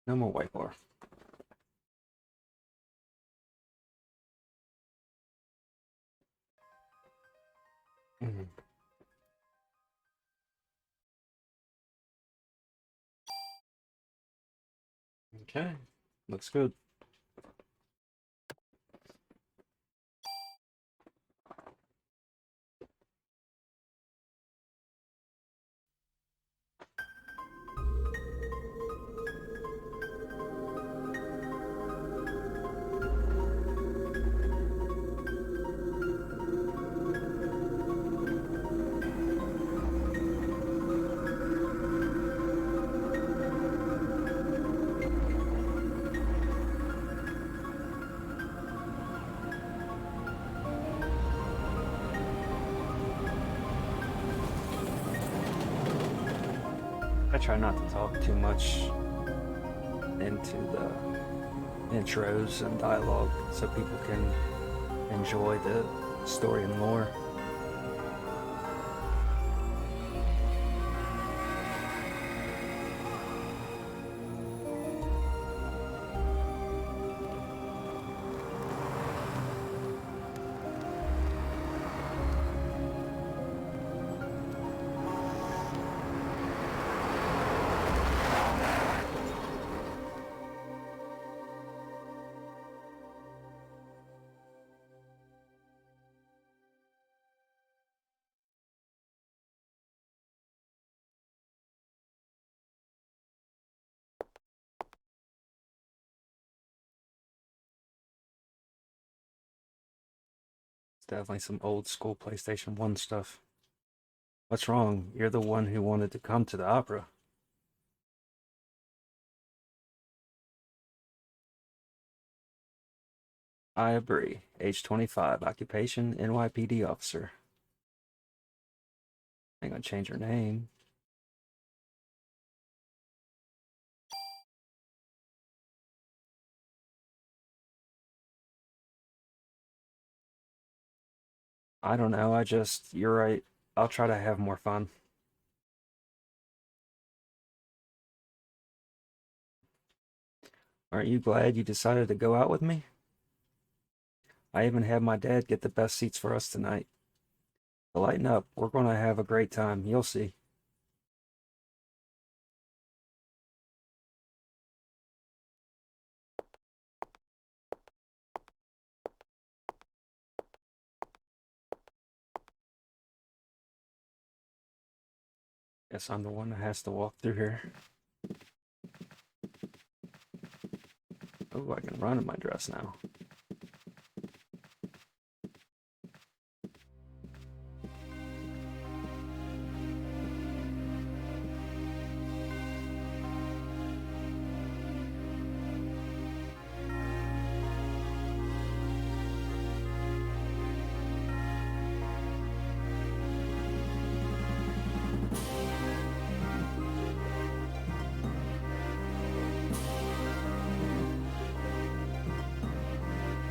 No more white bar. Okay, looks good. I try not to talk too much into the intros and dialogue so people can enjoy the story and lore. It's definitely some old school PlayStation 1 stuff. What's wrong? You're the one who wanted to come to the opera. Aya Brea, age 25, occupation NYPD officer. Ain't gonna change her name. I don't know, you're right. I'll try to have more fun. Aren't you glad you decided to go out with me? I even had my dad get the best seats for us tonight. So lighten up, we're gonna have a great time, you'll see. Guess I'm the one that has to walk through here. Oh, I can run in my dress now.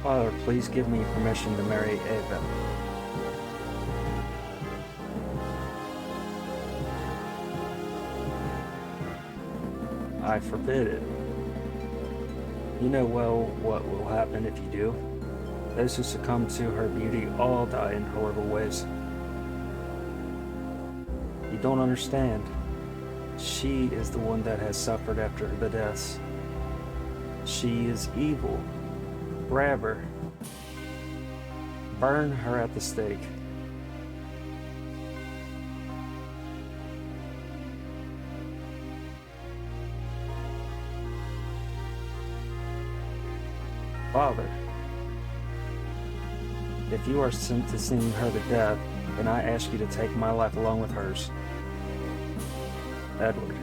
Father, please give me permission to marry Ava. I forbid it. You know well what will happen if you do. Those who succumb to her beauty all die in horrible ways. You don't understand. She is the one that has suffered after the deaths. She is evil. Grab her. Burn her at the stake. Father, if you are sentencing her to death, then I ask you to take my life along with hers. Edward.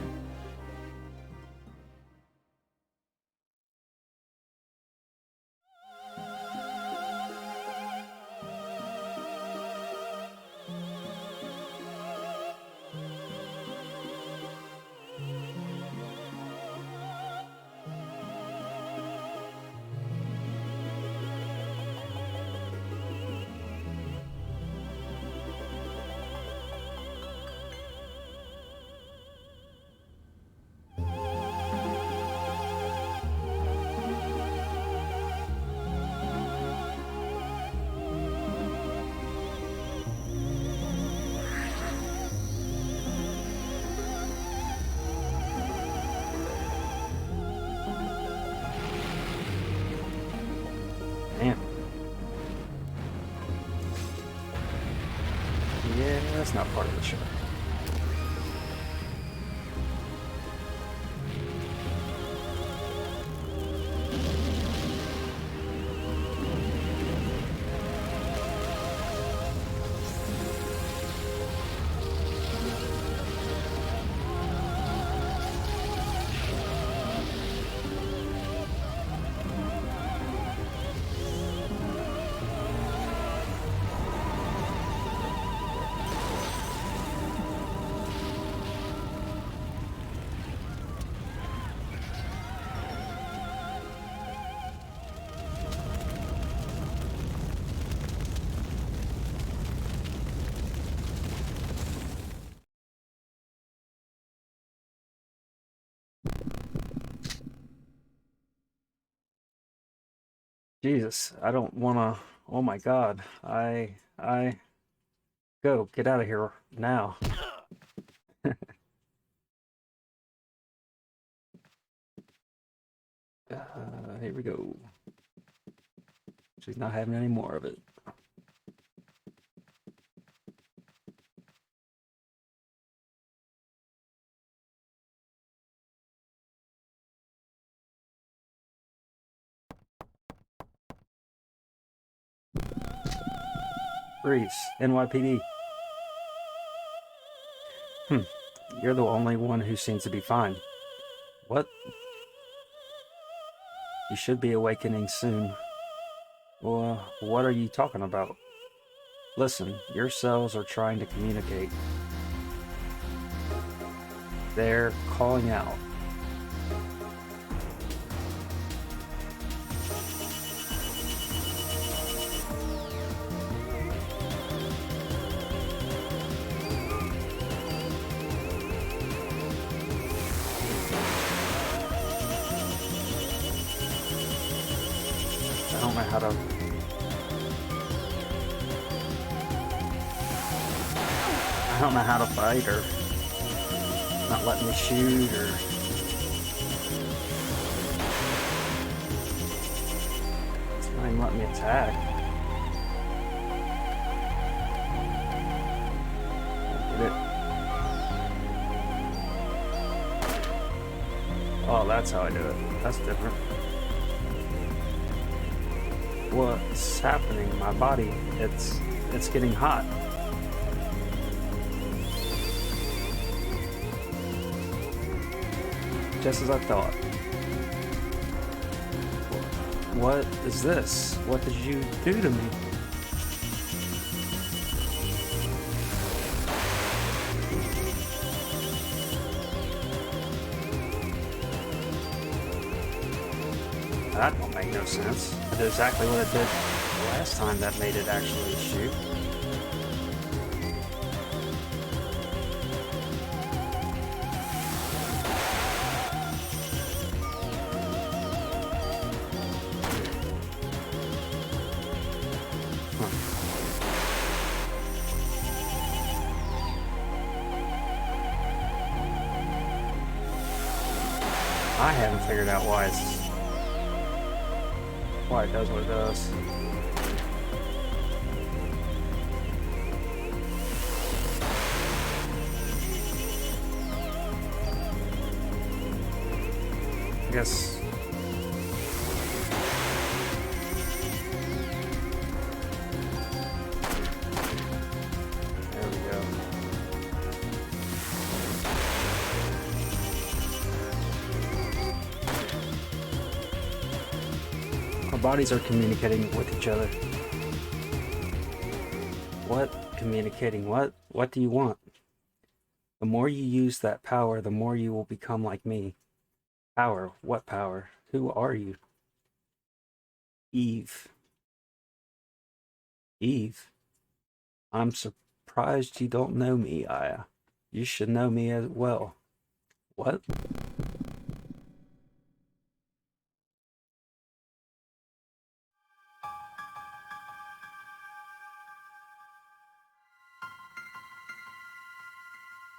That's not part of the show. Jesus, I don't wanna. Oh my God, I go get out of here now. Here we go. She's not having any more of it. Freeze, NYPD. You're the only one who seems to be fine. What? You should be awakening soon. Well, what are you talking about? Listen, your cells are trying to communicate. They're calling out. I don't know how to... I don't know how to fight or not letting me shoot or... It's not even letting me attack. Get it. Oh, that's how I do it. That's different. What's happening? My body, it's getting hot. Just as I thought. What is this? What did you do to me? That don't make no sense. I did exactly what it did the last time that made it actually shoot. I haven't figured out why it does what it does. I guess. There we go. Our bodies are communicating with each other. What? Communicating what? What do you want? The more you use that power, the more you will become like me. Power? What power? Who are you? Eve. Eve? I'm surprised you don't know me, Aya. You should know me as well. What?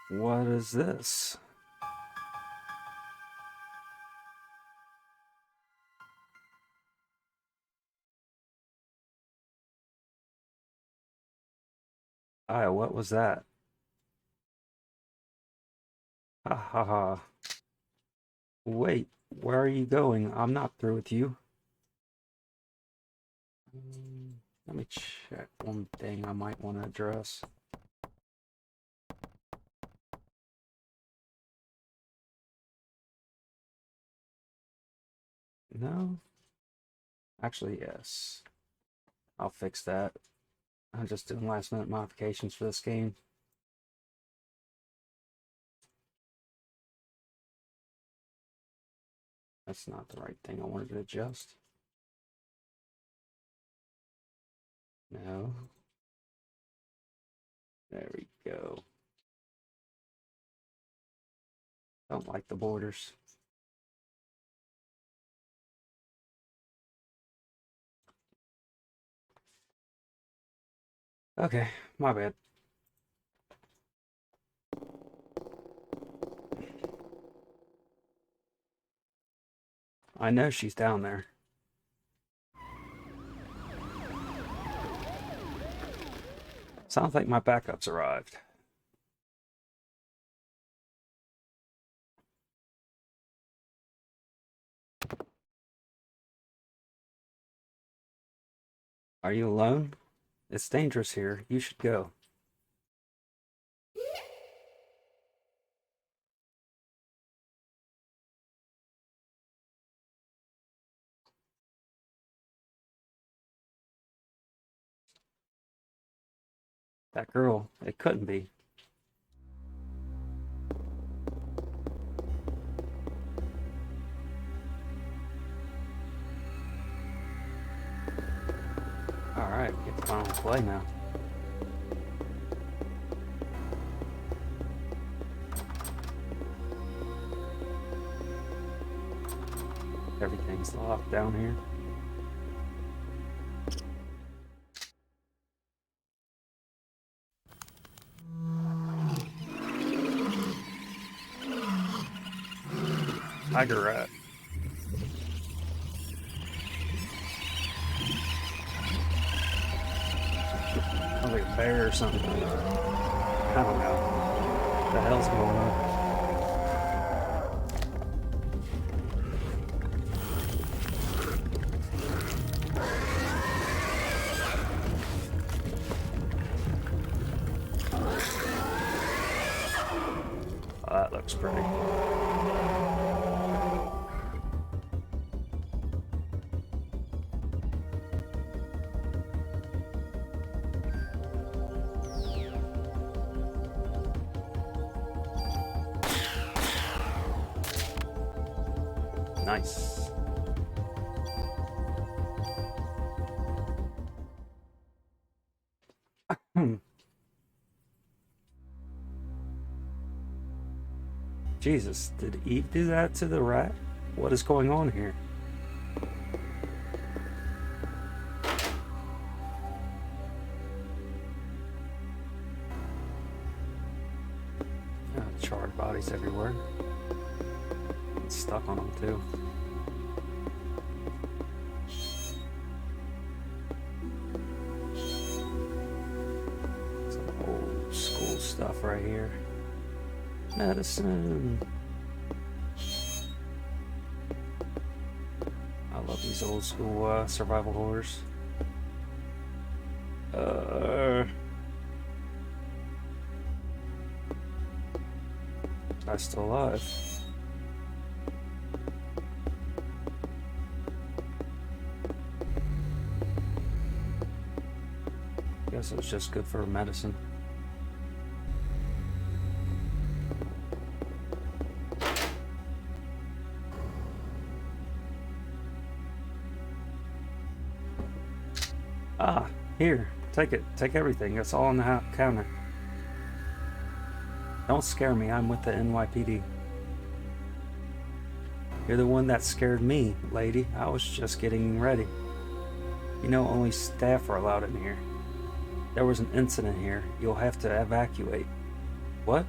What is this? Aya, what was that? Ha ha ha. Wait, where are you going? I'm not through with you. Let me check one thing I might want to address. No? Actually, yes. I'll fix that. I'm just doing last minute modifications for this game. That's not the right thing I wanted to adjust. No. There we go. Don't like the borders. Okay, my bad. I know she's down there. Sounds like my backups arrived. Are you alone? It's dangerous here. You should go. That girl, it couldn't be. Alright, get the final play now. Everything's locked down here. Tiger rat. Sounds like a bear or something. I don't know. What the hell's going on? Oh, that looks pretty. Nice. Jesus, did Eve do that to the rat? What is going on here? Charred bodies everywhere. It's stuck on them too. Some old school stuff right here. Medicine. I love these old school survival horrors. I'm still alive. Guess it was just good for medicine. Ah, here, take it. Take everything. It's all on the counter. Don't scare me. I'm with the NYPD. You're the one that scared me, lady. I was just getting ready. You know, only staff are allowed in here. There was an incident here. You'll have to evacuate. What?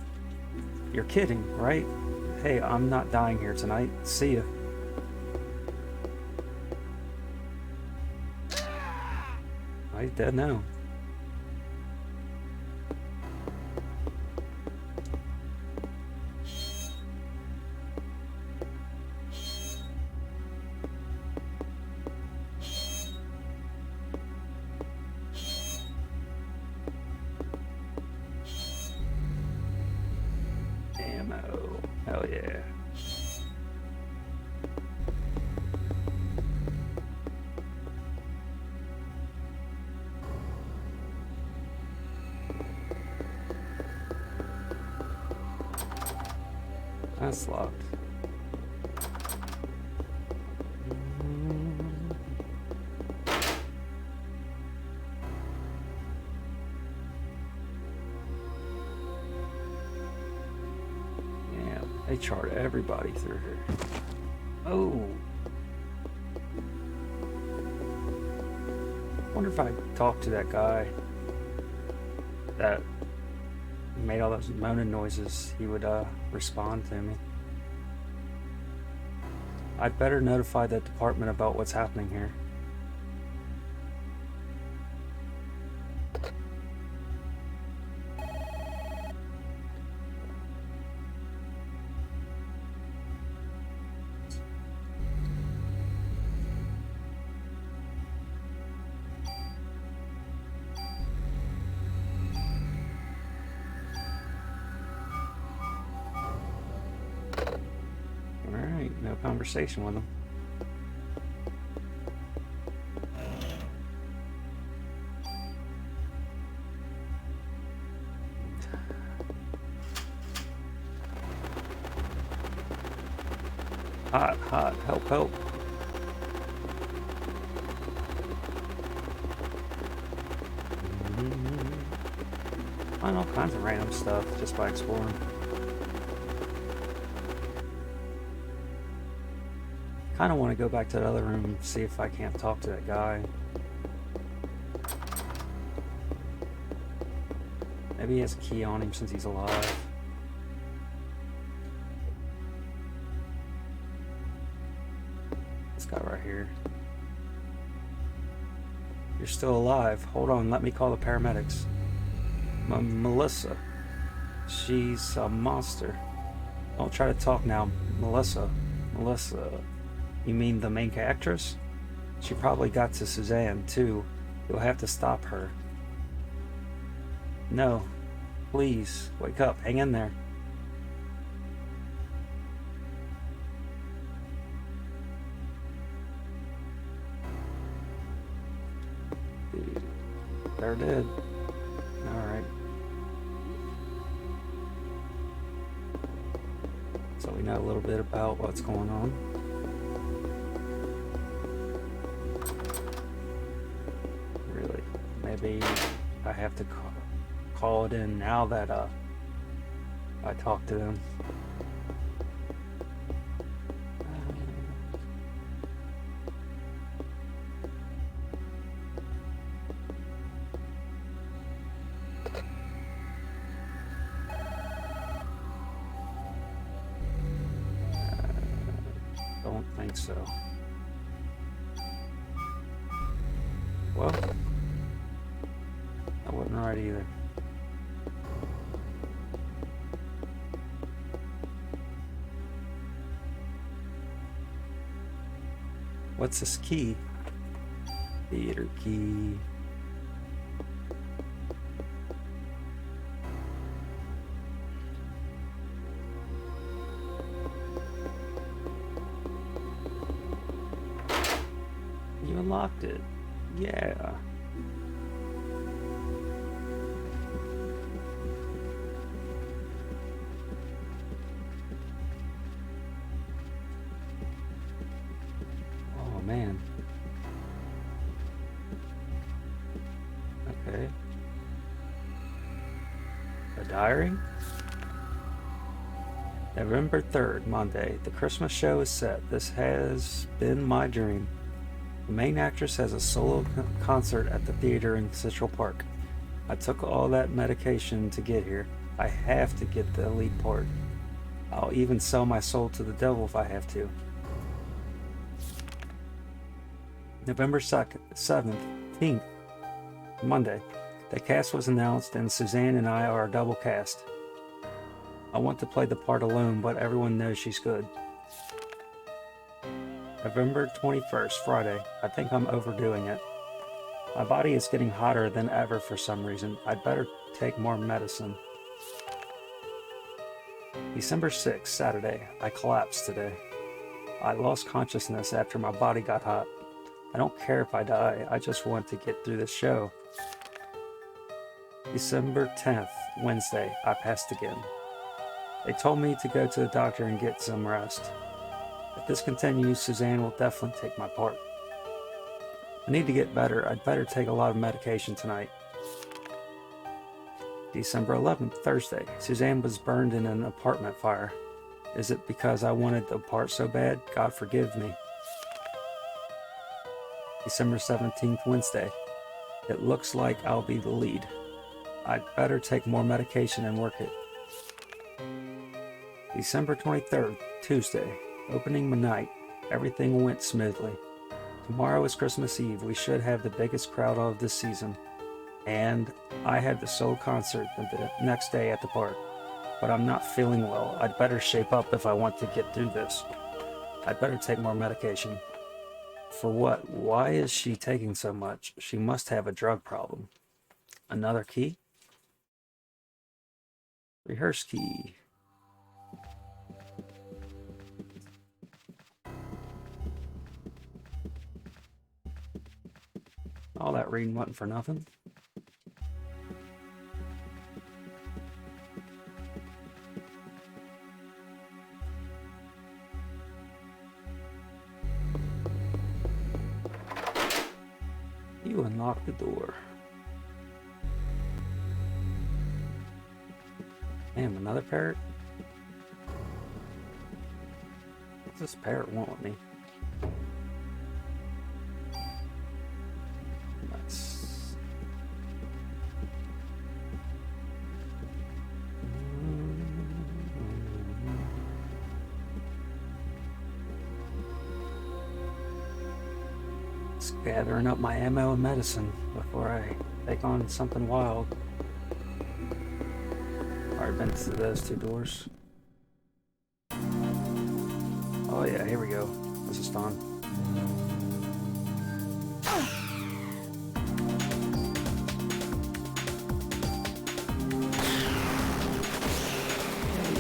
You're kidding, right? Hey, I'm not dying here tonight. See ya. He's dead now. Hell yeah. That's locked. Yeah, they chart everybody through here. Oh. Wonder if I talked to that guy that made all those moaning noises, he would respond to me. I'd better notify the department about what's happening here. Alright, no conversation with him. Hot, hot, help, help. Find all kinds of random stuff just by exploring. Kind of want to go back to the other room and see if I can't talk to that guy. Maybe he has a key on him since he's alive. This guy right here. You're still alive. Hold on, let me call the paramedics. Melissa. She's a monster. Don't try to talk now, Melissa. Melissa. You mean the main actress? She probably got to Suzanne, too. You'll have to stop her. No. Please, wake up. Hang in there. Dude, they're dead. Alright. So we know a little bit about what's going on. Really, maybe I have to call it in now that I talked to them. Don't think so. Well, that wasn't right either. What's this key? Theater key. You unlocked it. Yeah. Oh man. Okay. A diary? November 3rd, Monday. The Christmas show is set. This has been my dream. The main actress has a solo concert at the theater in Central Park. I took all that medication to get here. I have to get the lead part. I'll even sell my soul to the devil if I have to. November 2nd, 17th, Monday. The cast was announced and Suzanne and I are a double cast. I want to play the part alone, but everyone knows she's good. November 21st, Friday. I think I'm overdoing it. My body is getting hotter than ever for some reason. I'd better take more medicine. December 6th, Saturday. I collapsed today. I lost consciousness after my body got hot. I don't care if I die, I just want to get through this show. December 10th, Wednesday. I passed again. They told me to go to the doctor and get some rest. If this continues, Suzanne will definitely take my part. I need to get better. I'd better take a lot of medication tonight. December 11th, Thursday. Suzanne was burned in an apartment fire. Is it because I wanted the part so bad? God forgive me. December 17th, Wednesday. It looks like I'll be the lead. I'd better take more medication and work it. December 23rd, Tuesday. Opening night. Everything went smoothly. Tomorrow is Christmas Eve. We should have the biggest crowd of this season. And I had the solo concert the next day at the park. But I'm not feeling well. I'd better shape up if I want to get through this. I'd better take more medication. For what? Why is she taking so much? She must have a drug problem. Another key? Rehearse key. All that reading wasn't for nothing. You unlock the door. Damn, another parrot? What's this parrot want with me? Nice. Just gathering up my ammo and medicine before I take on something wild. Already been to those two doors. Oh yeah, here we go. This is fun.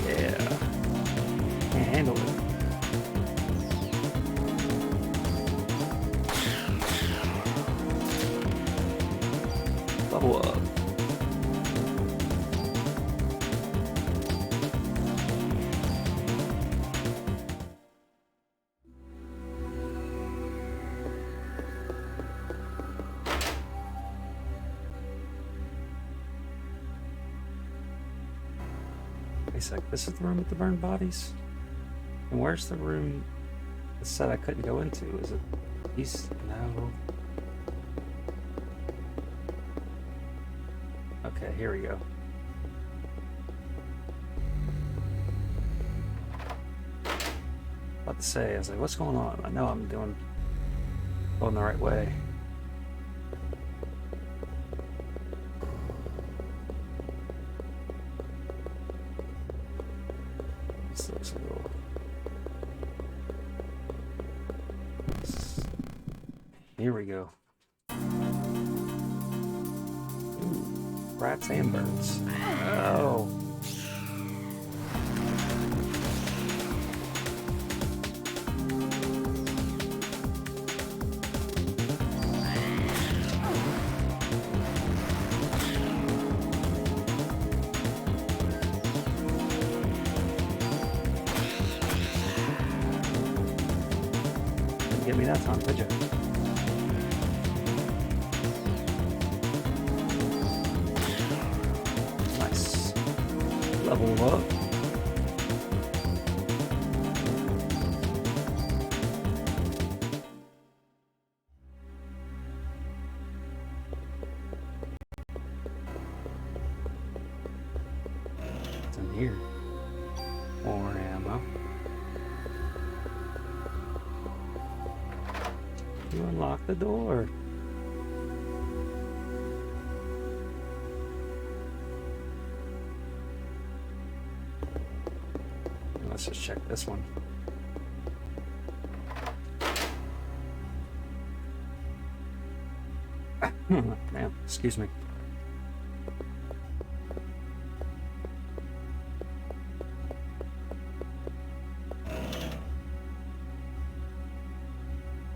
Yeah. Can't handle it. Level up. Like, this is the room with the burned bodies? And where's the room that said I couldn't go into? Is it east? No. Okay, here we go. About to say, I was like, what's going on? I know I'm going the right way. Here we go. Ooh, rats and birds. Oh. Didn't get me that time, did you? Level up. What's in here? More ammo. You unlock the door. Let's just check this one. Damn, excuse me.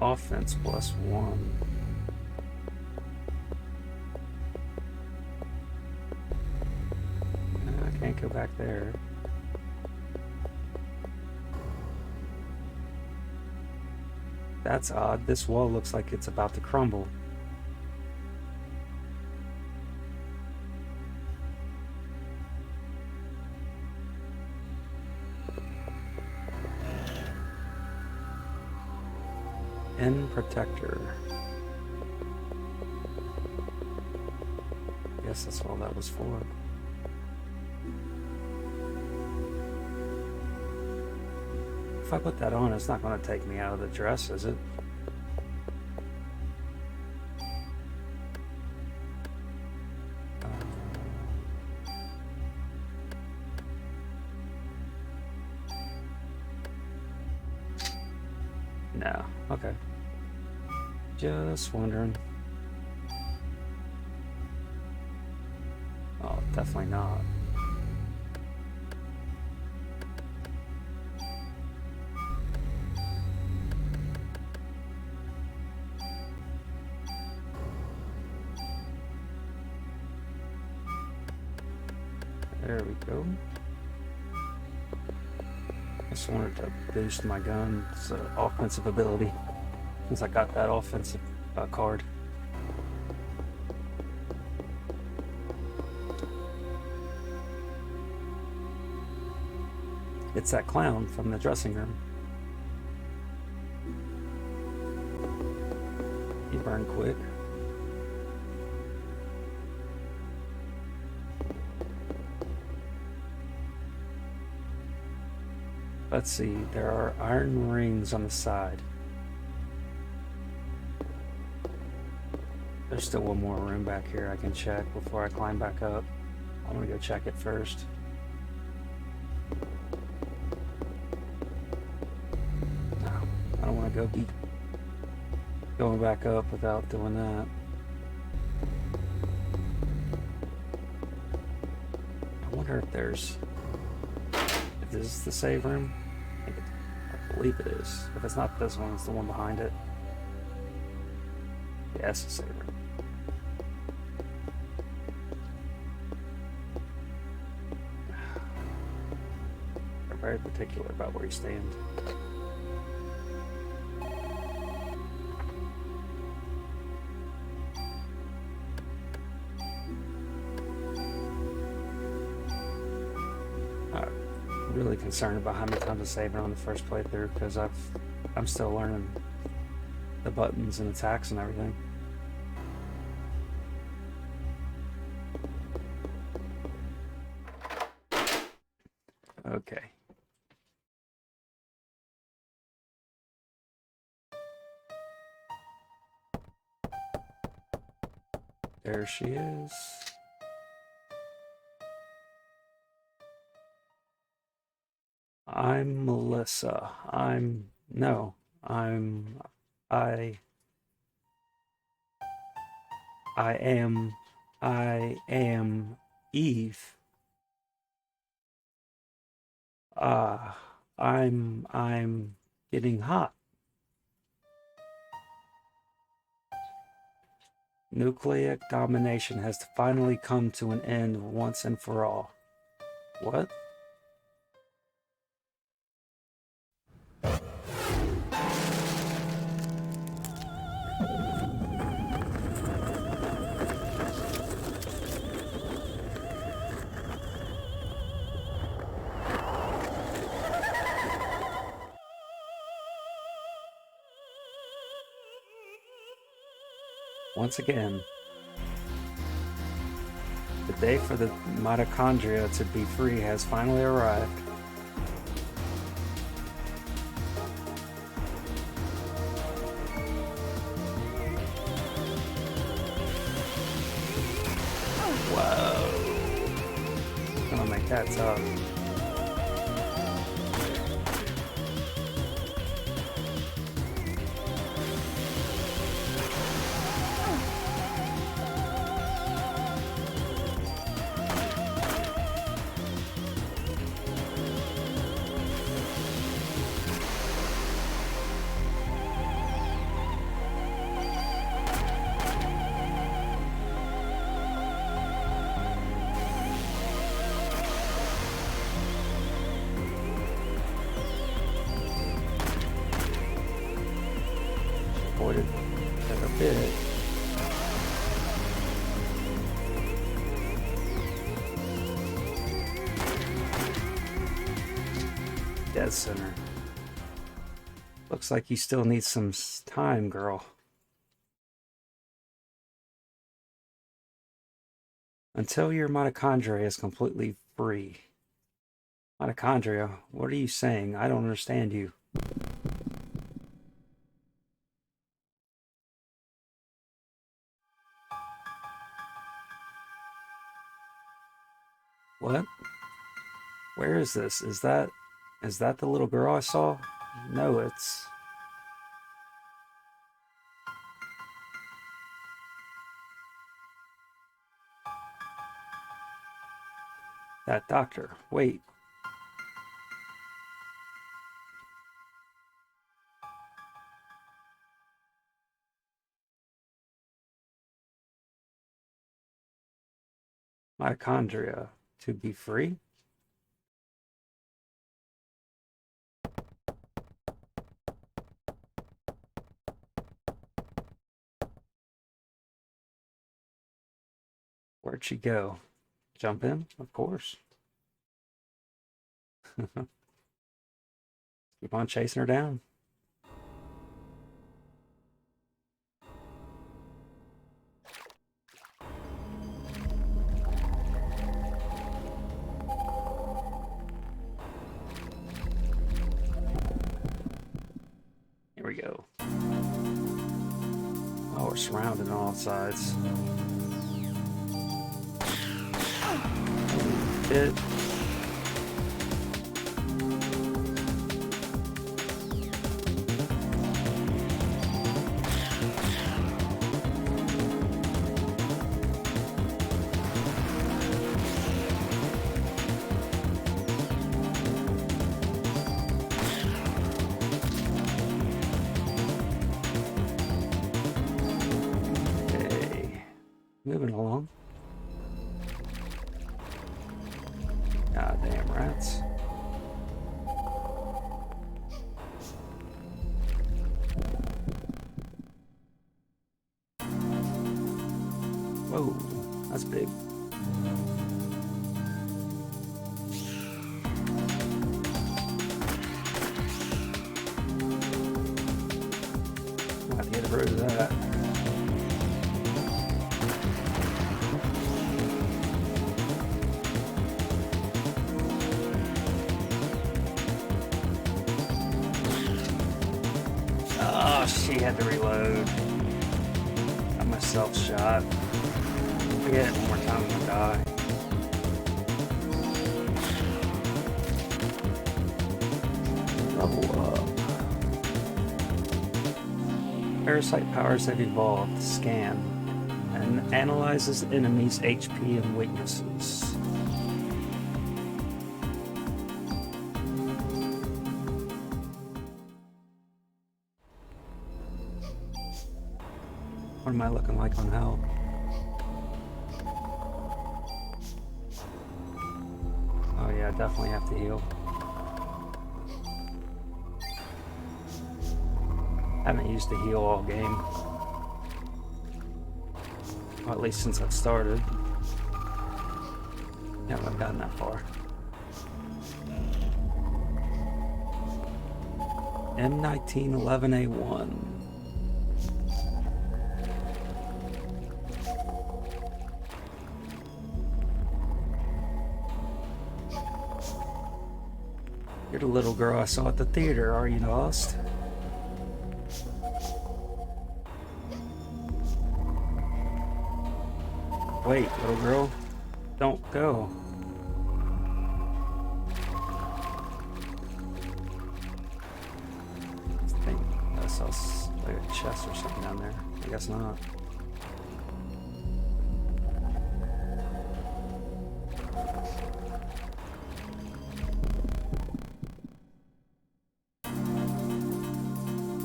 Offense +1. I can't go back there. That's odd. This wall looks like it's about to crumble. End protector. Guess that's all that was for. If I put that on, it's not going to take me out of the dress, is it? No. Okay. Just wondering. Oh, definitely not. There we go. Just wanted to boost my gun's offensive ability since I got that offensive card. It's that clown from the dressing room. He burned quick. Let's see, there are iron rings on the side. There's still one more room back here I can check before I climb back up. I'm gonna go check it first. No, I don't want to be going back up without doing that. I wonder if there's... If this is the save room? I believe it is. If it's not this one, it's the one behind it. Yeah, it's the save room. They're very particular about where you stand. Really concerned about how many times I saved it on the first playthrough because I'm still learning the buttons and attacks and everything. Okay. There she is. I'm Melissa. I am Eve. I'm getting hot. Nucleic domination has finally come to an end once and for all. What? Once again, the day for the mitochondria to be free has finally arrived. Whoa. I'm gonna make that tough. disappointed a bit. Dead center. Looks like you still need some time, girl. Until your mitochondria is completely free. Mitochondria? What are you saying? I don't understand you. What? Where is this? Is that the little girl I saw? No, it's... that doctor. Wait. Mitochondria to be free? Where'd she go? Jump in? Of course. Keep on chasing her down. Here we go. Oh, we're surrounded on all sides. It. Okay, moving along. God damn rats. Whoa, that's big. Might get rid of that. She had to reload. Got myself shot. If I get it one more time, I'm gonna die. Level up. Parasite powers have evolved. Scan. And analyzes enemies' HP and weaknesses. What am I looking like on health? Oh yeah, definitely have to heal. Haven't used the heal all game. Well, at least since I've started. Yeah, I've gotten that far. M1911A1. You're the little girl I saw at the theater, are you lost? Wait, little girl, don't go. I think I saw like a chest or something down there. I guess not.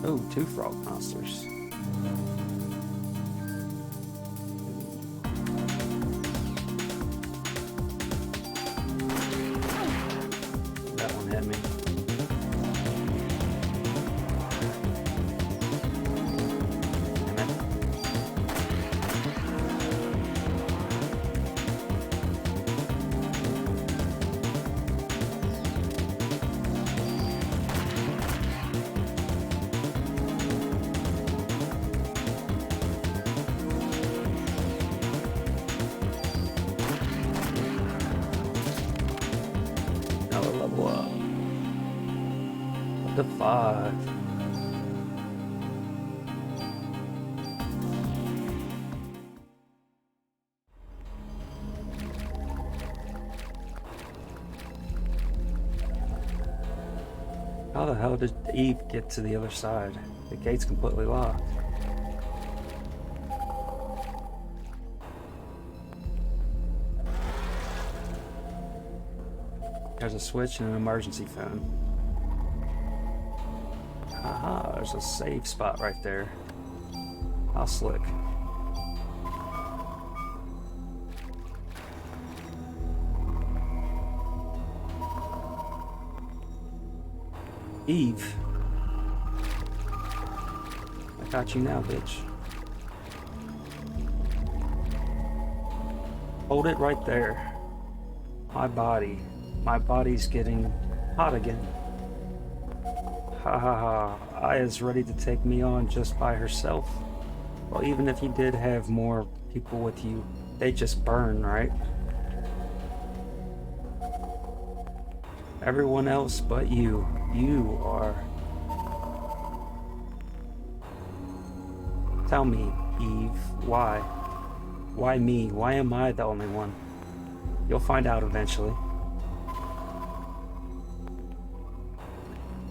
Oh, 2 frog monsters. That one hit me. to 5. How the hell did Eve get to the other side? The gate's completely locked. There's a switch and an emergency phone. Haha, there's a save spot right there. How slick. Eve. I got you now, bitch. Hold it right there. My body's getting hot again. Ha ha ha. Aya's ready to take me on just by herself. Well, even if you did have more people with you, they just burn, right? Everyone else but you. You are... Tell me, Eve, why? Why me? Why am I the only one? You'll find out eventually.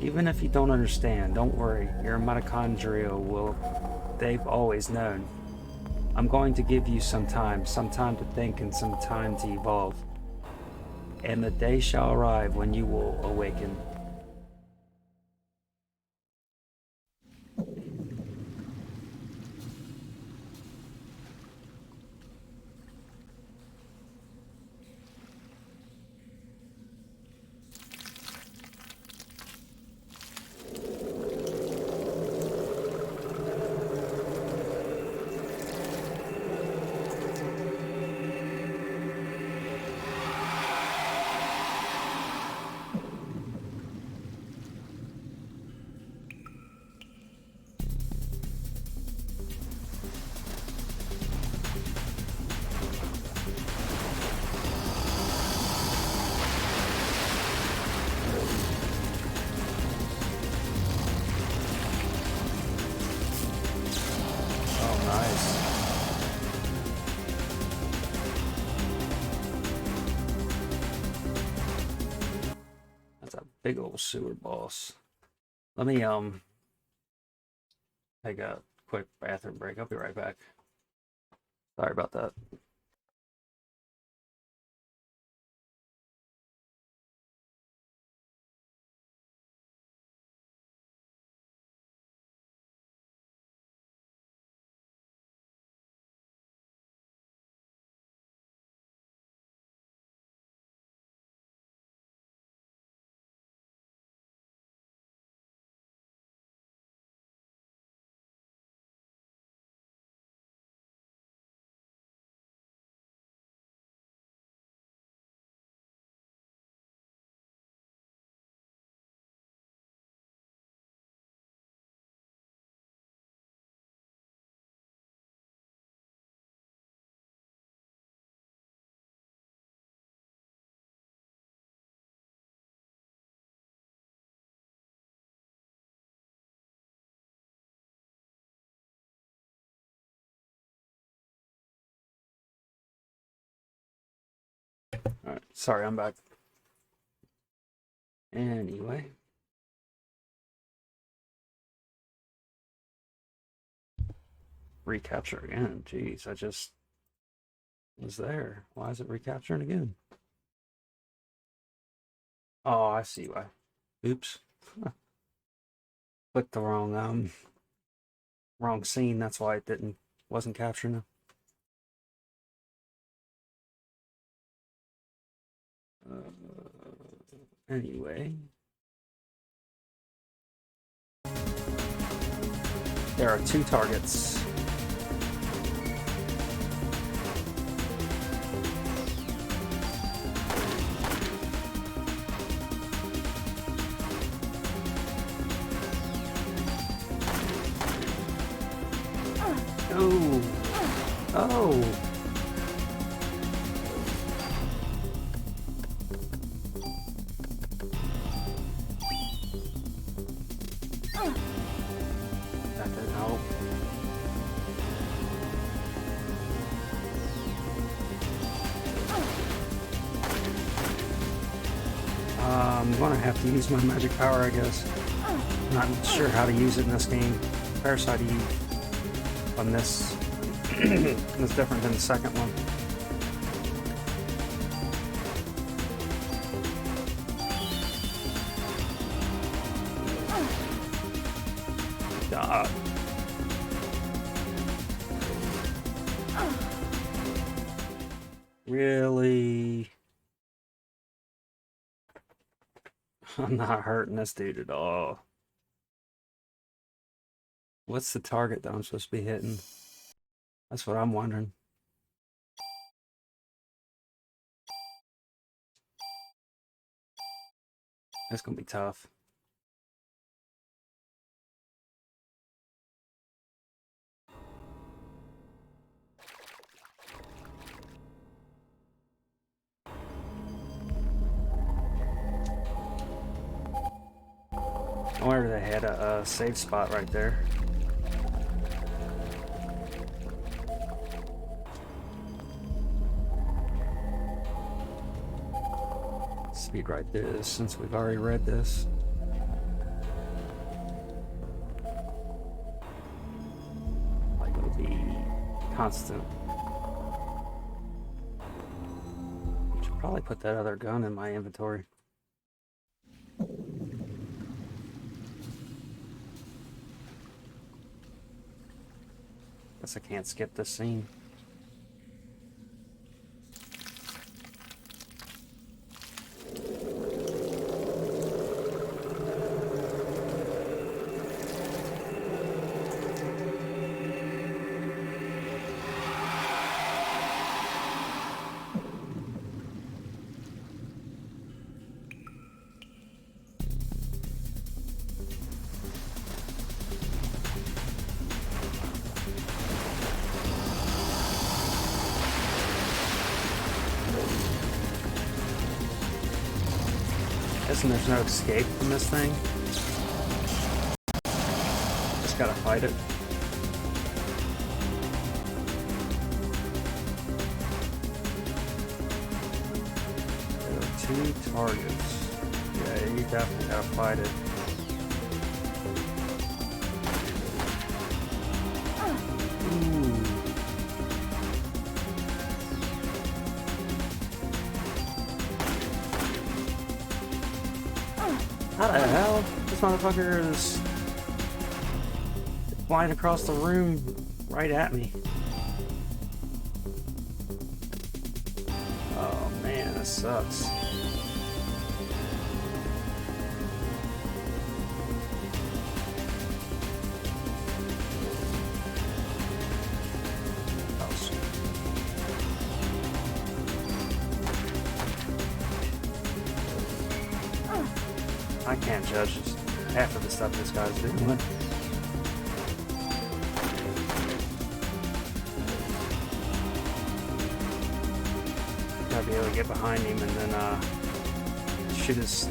Even if you don't understand, don't worry. Your mitochondria will... They've always known. I'm going to give you some time to think and some time to evolve. And the day shall arrive when you will awaken. Big old sewer boss. Let me take a quick bathroom break. I'll be right back. Sorry about that. Alright, sorry, I'm back. Anyway. Recapture again. Jeez, I just was there. Why is it recapturing again? Oh, I see why. Oops. Clicked the wrong scene. That's why it wasn't capturing. Anyway, there are 2 targets. Oh. Oh. That didn't help. I'm gonna have to use my magic power, I guess. Not sure how to use it in this game. Parasite Eve on this is different than the second one. God. Really? I'm not hurting this dude at all. What's the target that I'm supposed to be hitting? That's what I'm wondering. That's gonna be tough. I wonder if they had a save spot right there. Speed right this since we've already read this. Like it'll be constant. Should probably put that other gun in my inventory. Guess I can't skip this scene. Guessing there's no escape from this thing. Just gotta fight it. There are 2 targets. Yeah, you definitely gotta fight it. Ooh. How the hell? This motherfucker is flying across the room right at me. Oh man, this sucks. I can't judge half of the stuff this guy's doing. Gotta be able to get behind him and then shoot his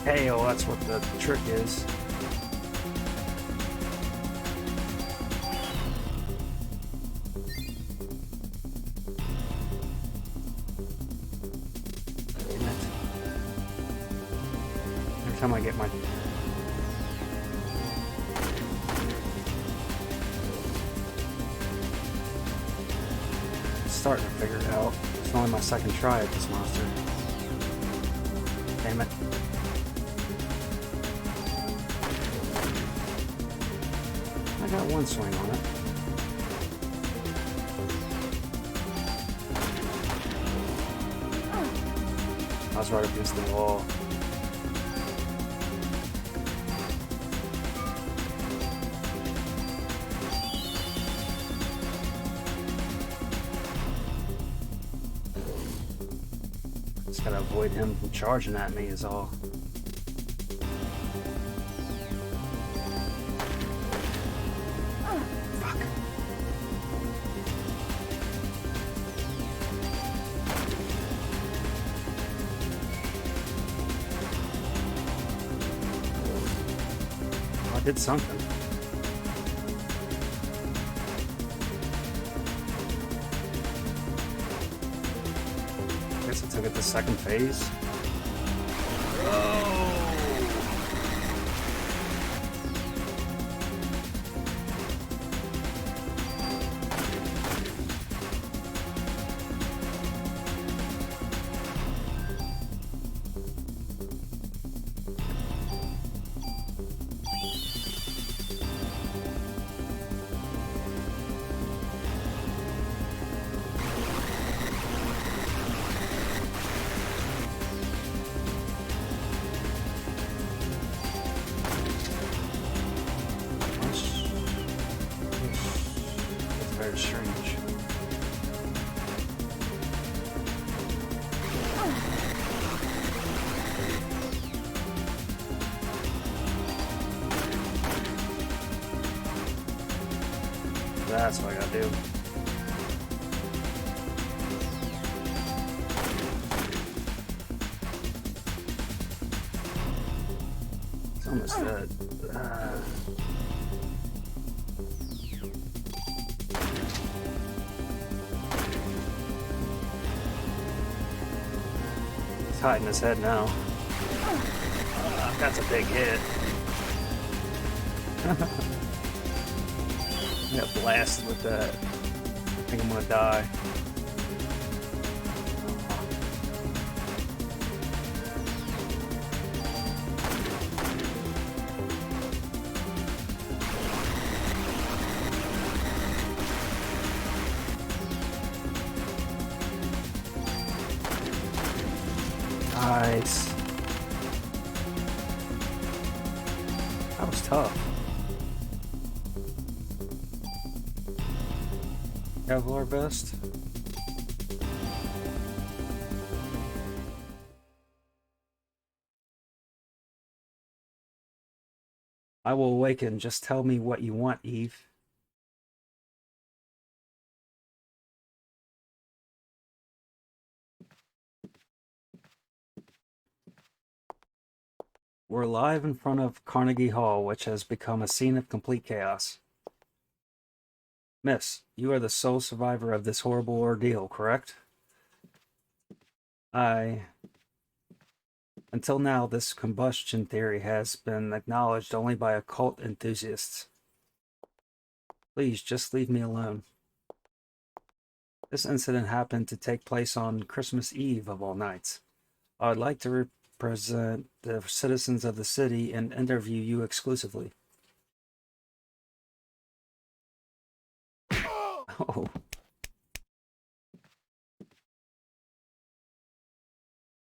tail. That's what the trick is. Time I get my starting to figure it out. It's only my second try at this monster. Damn it. I got one swing on it. I was right against the wall. Just gotta avoid him from charging at me is all. Fuck. Oh, I did something. took it to second phase. Oh! Very strange. That's what I gotta do. It's almost dead. Hiding his head now. That's a big hit. I got blasted with that. I think I'm gonna die. Nice. That was tough. Kevlar vest. I will awaken. Just tell me what you want, Eve. We're live in front of Carnegie Hall, which has become a scene of complete chaos. Miss, you are the sole survivor of this horrible ordeal, correct? Until now, this combustion theory has been acknowledged only by occult enthusiasts. Please, just leave me alone. This incident happened to take place on Christmas Eve of all nights. I would like to represent the citizens of the city and interview you exclusively. Oh.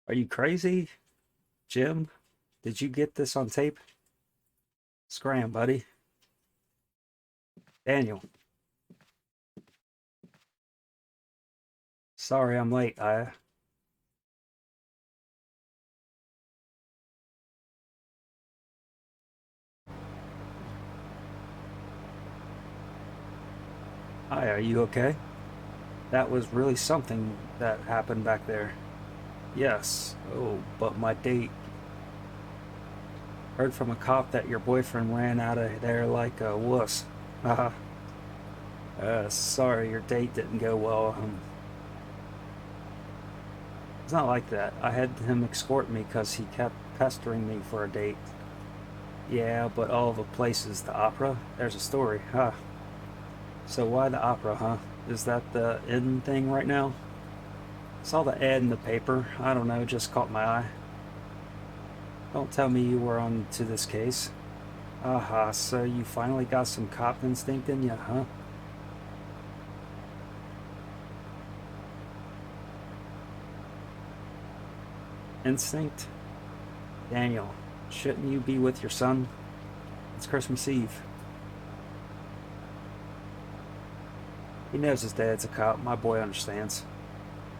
Are you crazy? Jim, did you get this on tape? Scram, buddy. Daniel. Sorry I'm late, Aya. Aya, are you okay? That was really something that happened back there. Yes. Oh, but my date. Heard from a cop that your boyfriend ran out of there like a wuss. Haha. Sorry, your date didn't go well. It's not like that. I had him escort me because he kept pestering me for a date. Yeah, but all the places, the opera? There's a story, huh? So why the opera, huh? Is that the in thing right now? Saw the ad in the paper. I don't know, just caught my eye. Don't tell me you were on to this case. Aha, so you finally got some cop instinct in ya, huh? Instinct? Daniel, shouldn't you be with your son? It's Christmas Eve. He knows his dad's a cop. My boy understands.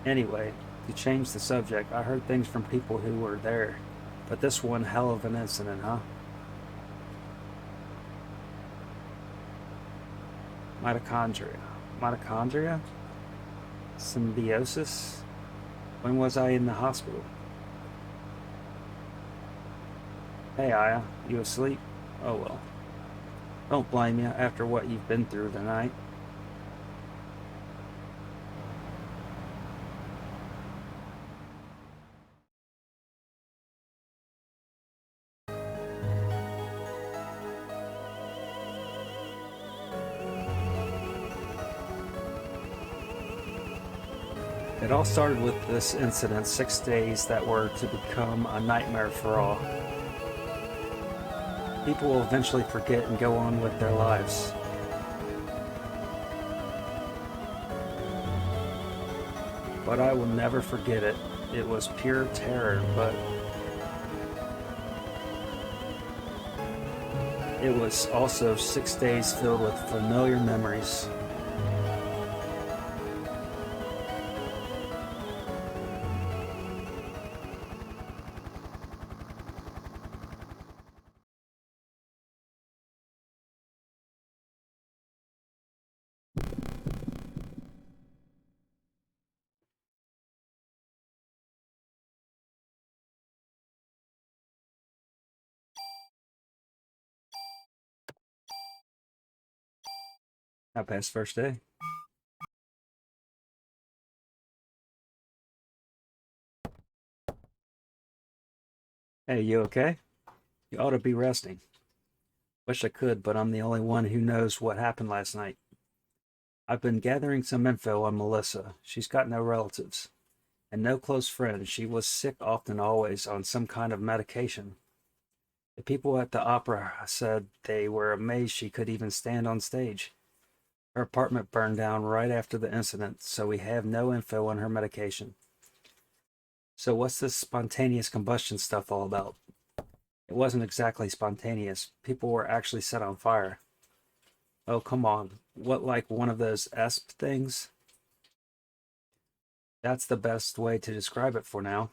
Anyway, to change the subject, I heard things from people who were there. But this one hell of an incident, huh? Mitochondria. Mitochondria? Symbiosis? When was I in the hospital? Hey, Aya, you asleep? Oh well. Don't blame you after what you've been through tonight. It all started with this incident, 6 days that were to become a nightmare for all. People will eventually forget and go on with their lives. But I will never forget it. It was pure terror, but it was also 6 days filled with familiar memories. I passed first day. Hey, you okay? You ought to be resting. Wish I could, but I'm the only one who knows what happened last night. I've been gathering some info on Melissa. She's got no relatives and no close friends. She was sick often, always on some kind of medication. The people at the opera said they were amazed she could even stand on stage. Her apartment burned down right after the incident, so we have no info on her medication. So what's this spontaneous combustion stuff all about? It wasn't exactly spontaneous. People were actually set on fire. Oh, come on. What, like one of those ESP things? That's the best way to describe it for now.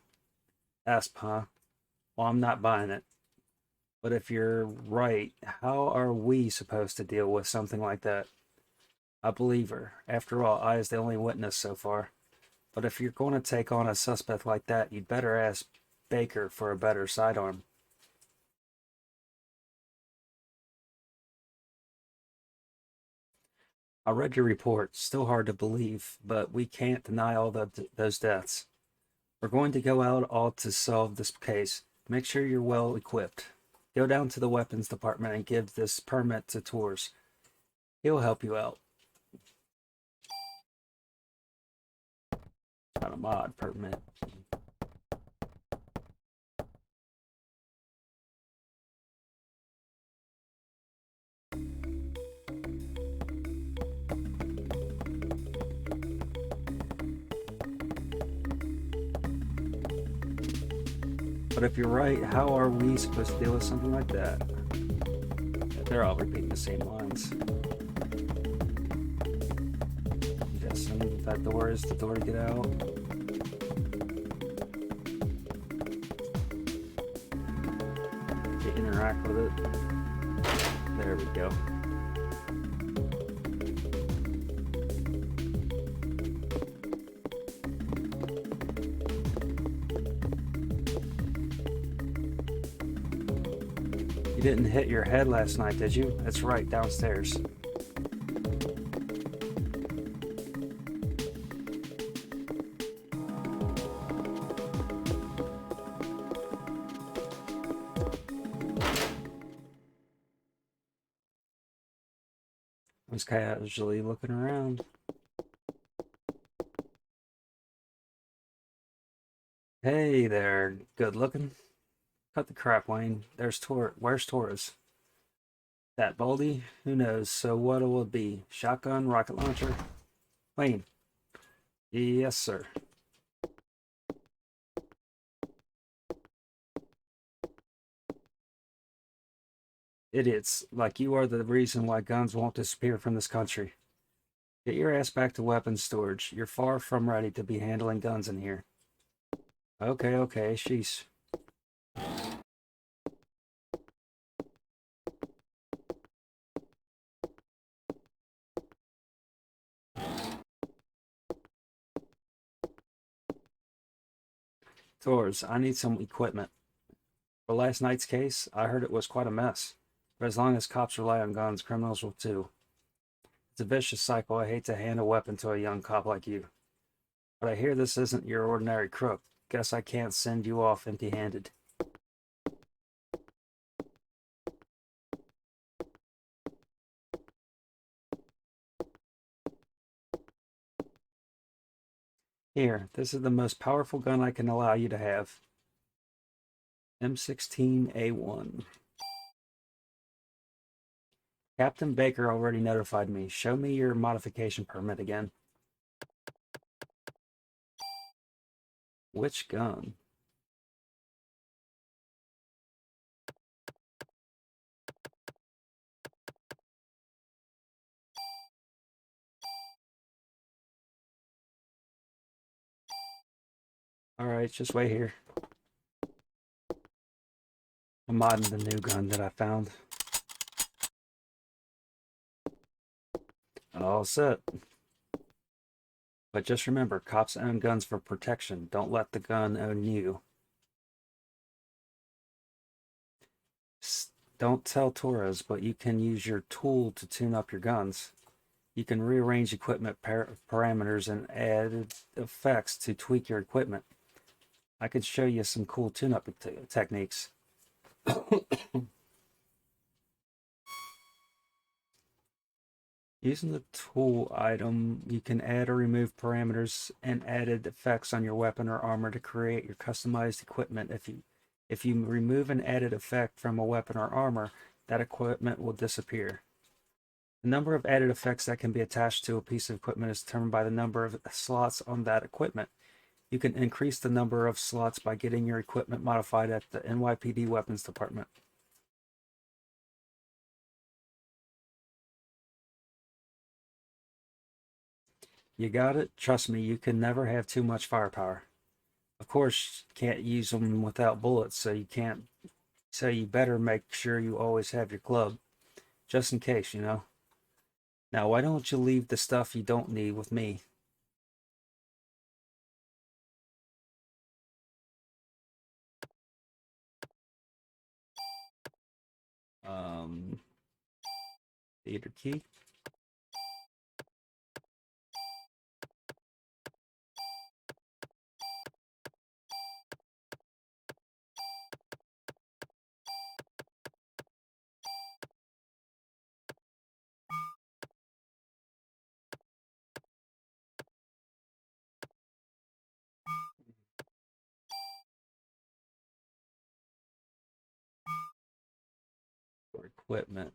ESP, huh? Well, I'm not buying it. But if you're right, how are we supposed to deal with something like that? I believe her. After all, I is the only witness so far. But if you're going to take on a suspect like that, you'd better ask Baker for a better sidearm. I read your report. Still hard to believe, but we can't deny all those deaths. We're going to go out all to solve this case. Make sure you're well equipped. Go down to the weapons department and give this permit to Tours. He'll help you out. Not a mod permit. But if you're right, how are we supposed to deal with something like that? They're all repeating the same lines. I'm guessing that door is the door to get out. To interact with it. There we go. You didn't hit your head last night, did you? That's right, downstairs. I was casually looking around. Hey there, good looking. Cut the crap, Wayne. Where's Torres? That Baldy? Who knows? So what will it be? Shotgun, rocket launcher? Wayne. Yes, sir. Idiots. Like you are the reason why guns won't disappear from this country. Get your ass back to weapons storage. You're far from ready to be handling guns in here. Okay, sheesh. Torres, I need some equipment. For last night's case, I heard it was quite a mess. But as long as cops rely on guns, criminals will too. It's a vicious cycle. I hate to hand a weapon to a young cop like you. But I hear this isn't your ordinary crook. Guess I can't send you off empty-handed. Here, this is the most powerful gun I can allow you to have. M16A1. Captain Baker already notified me. Show me your modification permit again. Which gun? Alright, just wait here. I'm modding the new gun that I found. All set. But just remember, cops own guns for protection. Don't let the gun own you. Don't tell Torres, but you can use your tool to tune up your guns. You can rearrange equipment parameters and add effects to tweak your equipment. I could show you some cool tune-up techniques. Using the tool item, you can add or remove parameters and added effects on your weapon or armor to create your customized equipment. If you remove an added effect from a weapon or armor, that equipment will disappear. The number of added effects that can be attached to a piece of equipment is determined by the number of slots on that equipment. You can increase the number of slots by getting your equipment modified at the NYPD Weapons Department. You got it? Trust me, you can never have too much firepower. Of course, you can't use them without bullets, so you better make sure you always have your club. Just in case, you know. Now, why don't you leave the stuff you don't need with me? Theater key. For equipment.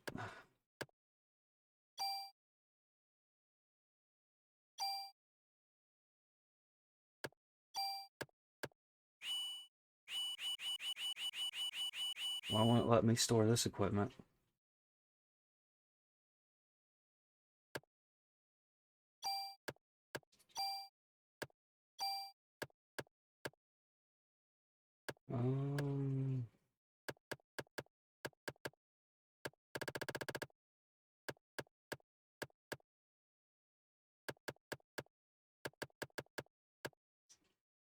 Why won't it let me store this equipment? Um,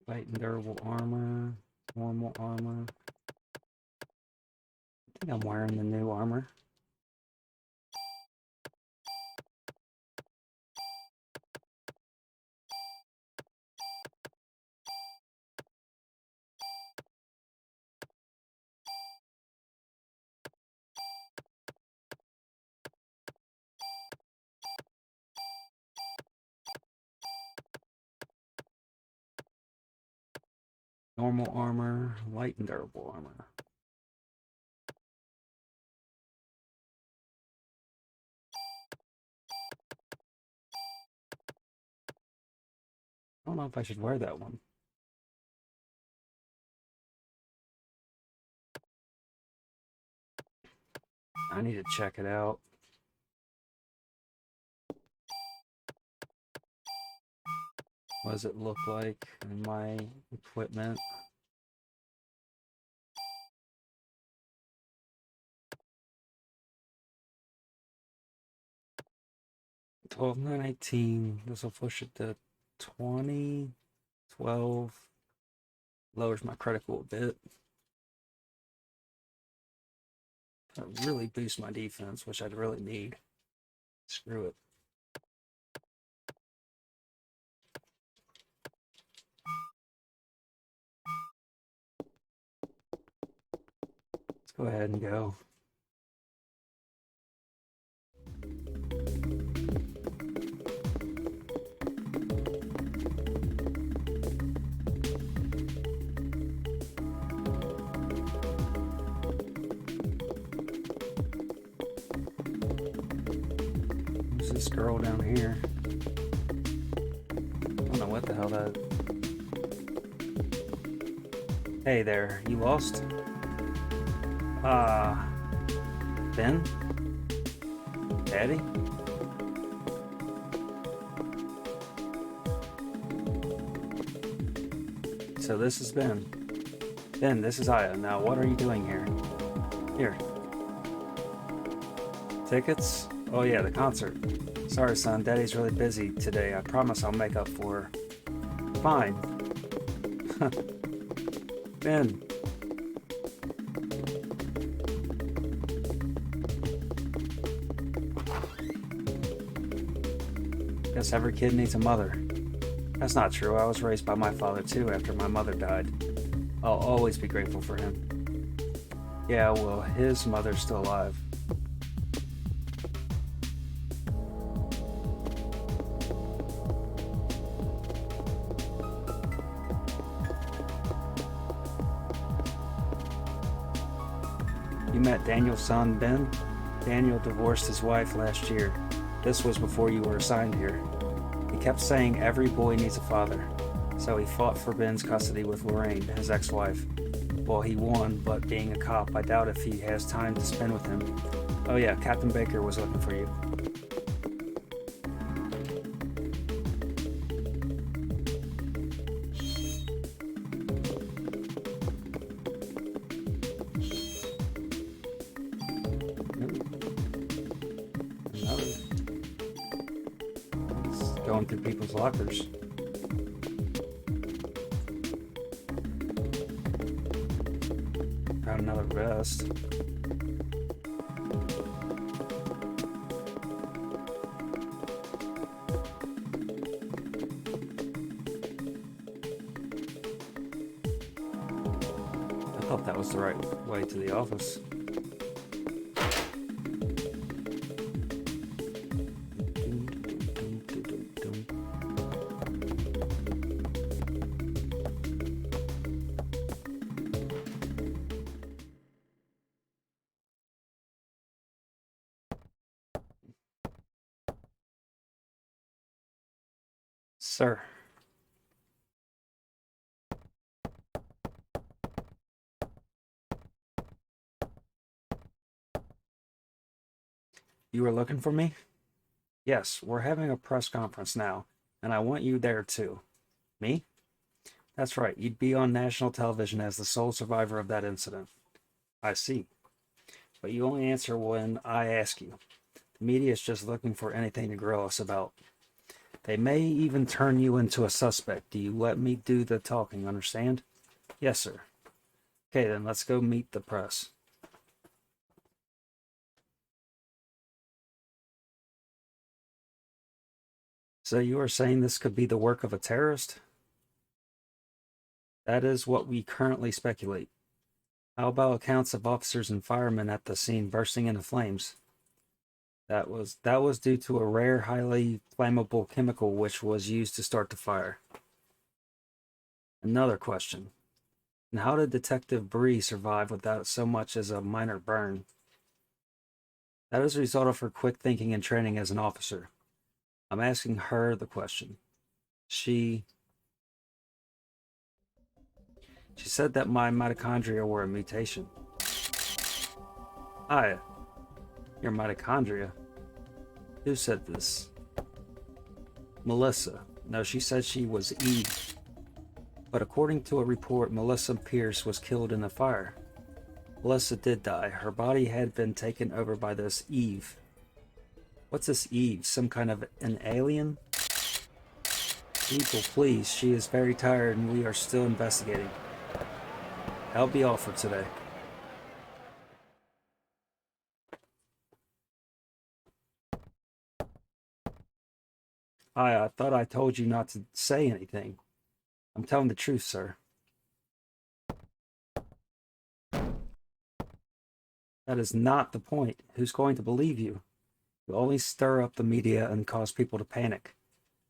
Light and durable armor, normal armor. I think I'm wearing the new armor. Normal armor, light and durable armor. I don't know if I should wear that one. I need to check it out. What does it look like in my equipment? $12, $19. This will push it to 20, 12. Lowers my critical a bit. That really boosts my defense, which I'd really need. Screw it. Let's go ahead and go. There's this girl down here. I don't know what the hell that... Hey there, you lost? Ben? Daddy? So this is Ben. Ben, this is Aya. Now, what are you doing here? Here. Tickets? Oh yeah, the concert. Sorry, son. Daddy's really busy today. I promise I'll make up for her. Fine. Ben. Guess every kid needs a mother. That's not true. I was raised by my father too after my mother died. I'll always be grateful for him. Yeah, well, his mother's still alive. You met Daniel's son, Ben? Daniel divorced his wife last year. This was before you were assigned here. He kept saying every boy needs a father, so he fought for Ben's custody with Lorraine, his ex-wife. Well, he won, but being a cop, I doubt if he has time to spend with him. Oh yeah, Captain Baker was looking for you. Going through people's lockers. Found another vest. I thought that was the right way to the office. Sir. You were looking for me? Yes, we're having a press conference now, and I want you there too. Me? That's right, you'd be on national television as the sole survivor of that incident. I see. But you only answer when I ask you. The media is just looking for anything to grill us about. They may even turn you into a suspect. Do you let me do the talking, understand? Yes, sir. Okay, then let's go meet the press. So you are saying this could be the work of a terrorist? That is what we currently speculate. How about accounts of officers and firemen at the scene bursting into flames? That was due to a rare, highly flammable chemical which was used to start the fire. Another question. And how did Detective Brea survive without so much as a minor burn? That is a result of her quick thinking and training as an officer. I'm asking her the question. She said that my mitochondria were a mutation. Aya, your mitochondria? Who said this? Melissa. No, she said she was Eve. But according to a report, Melissa Pierce was killed in a fire. Melissa did die. Her body had been taken over by this Eve. What's this Eve? Some kind of an alien? People, please. She is very tired and we are still investigating. That'll be all for today. I thought I told you not to say anything. I'm telling the truth, sir. That is not the point. Who's going to believe you? You only stir up the media and cause people to panic.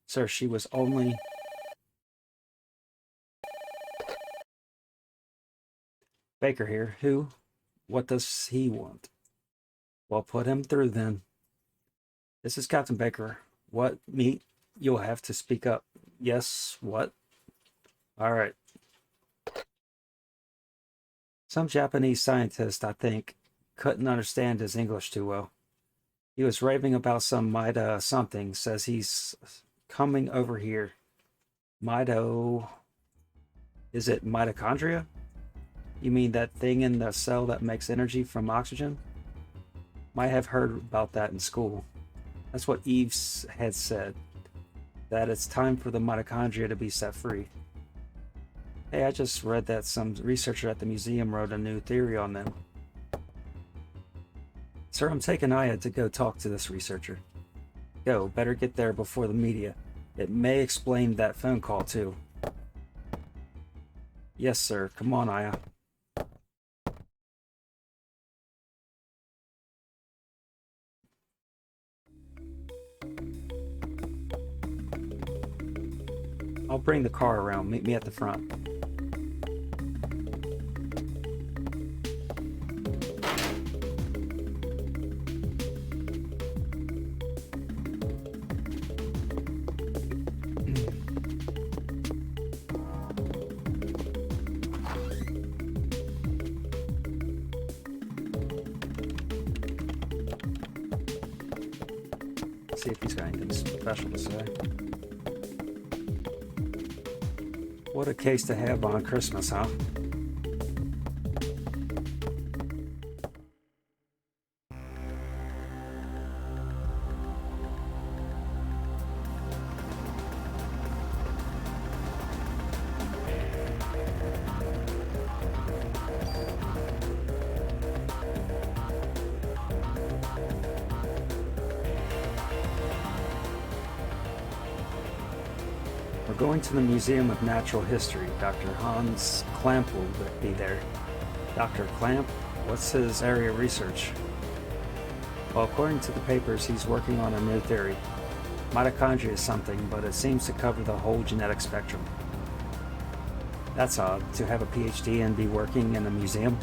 Sir, she was only... Baker here. Who? What does he want? Well, put him through then. This is Captain Baker. What? Meat? You'll have to speak up. Yes, what? All right. Some Japanese scientist, I think, couldn't understand his English too well. He was raving about some Mida something, says he's coming over here. Mito. Is it mitochondria? You mean that thing in the cell that makes energy from oxygen? Might have heard about that in school. That's what Eve had said, that it's time for the mitochondria to be set free. Hey, I just read that some researcher at the museum wrote a new theory on them. Sir, I'm taking Aya to go talk to this researcher. Go, better get there before the media. It may explain that phone call too. Yes, sir. Come on, Aya. I'll bring the car around. Meet me at the front. See if he's got anything special to say. What a case to have on Christmas, huh? We're going to the Museum of Natural History. Dr. Hans Clamp will be there. Dr. Clamp? What's his area of research? Well, according to the papers, he's working on a new theory. Mitochondria is something, but it seems to cover the whole genetic spectrum. That's odd, to have a PhD and be working in a museum.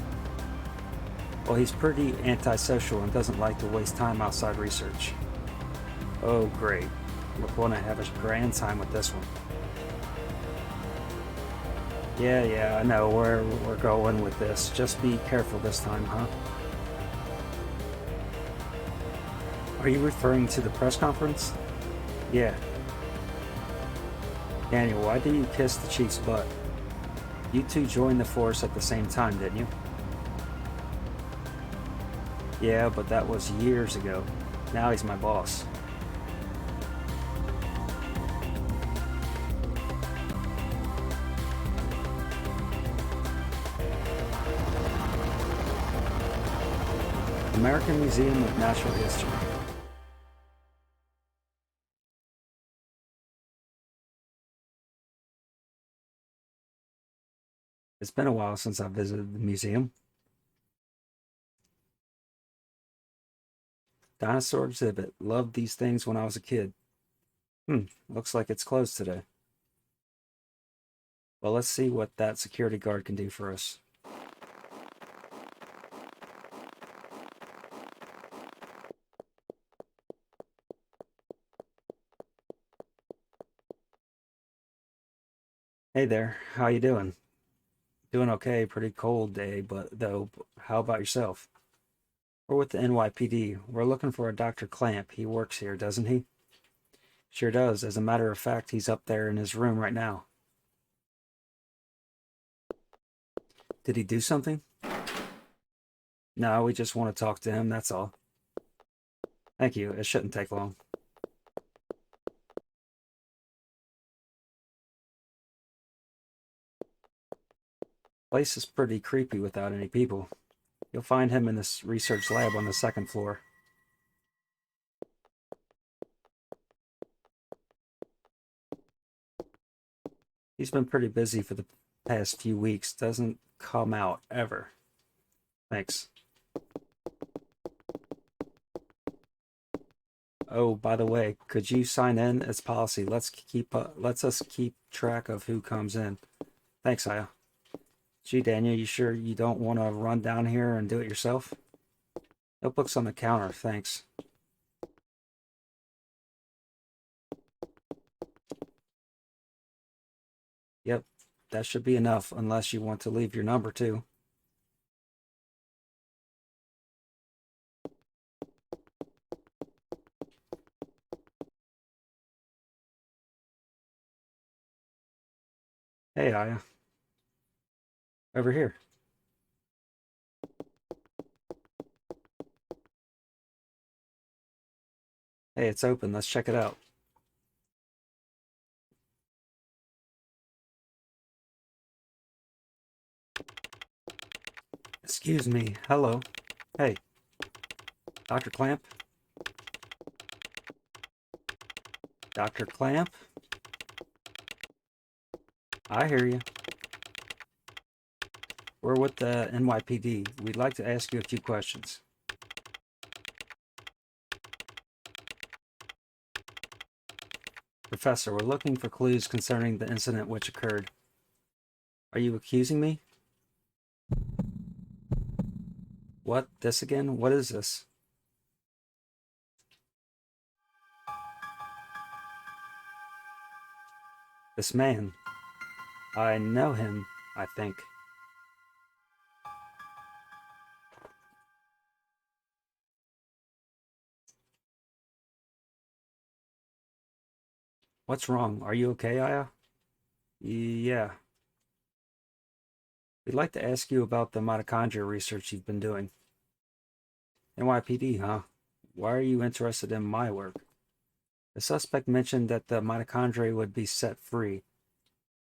Well, he's pretty antisocial and doesn't like to waste time outside research. Oh, great. We're going to have a grand time with this one. Yeah, I know where we're going with this. Just be careful this time, huh? Are you referring to the press conference? Yeah. Daniel, why did you kiss the chief's butt? You two joined the force at the same time, didn't you? Yeah, but that was years ago. Now he's my boss. American Museum of Natural History. It's been a while since I visited the museum. Dinosaur exhibit. Loved these things when I was a kid. Looks like it's closed today. Well, let's see what that security guard can do for us. Hey there, how you doing? Doing okay, pretty cold day, but though, how about yourself? We're with the NYPD. We're looking for a Dr. Clamp. He works here, doesn't he? Sure does. As a matter of fact, he's up there in his room right now. Did he do something? No, we just want to talk to him, that's all. Thank you. It shouldn't take long. Place is pretty creepy without any people. You'll find him in this research lab on the second floor. He's been pretty busy for the past few weeks. Doesn't come out ever. Thanks. Oh, by the way, could you sign in as policy? Let's us keep track of who comes in. Thanks, Aya. Gee, Daniel, you sure you don't want to run down here and do it yourself? Notebook's on the counter, thanks. Yep, that should be enough unless you want to leave your number too. Hey, Aya, over here. Hey, it's open. Let's check it out. Excuse me. Hello. Hey, Dr. Clamp? Dr. Clamp? I hear you. We're with the NYPD. We'd like to ask you a few questions. Professor, we're looking for clues concerning the incident which occurred. Are you accusing me? What? This again? What is this? This man. I know him, I think. What's wrong? Are you okay, Aya? Yeah. We'd like to ask you about the mitochondria research you've been doing. NYPD, huh? Why are you interested in my work? The suspect mentioned that the mitochondria would be set free.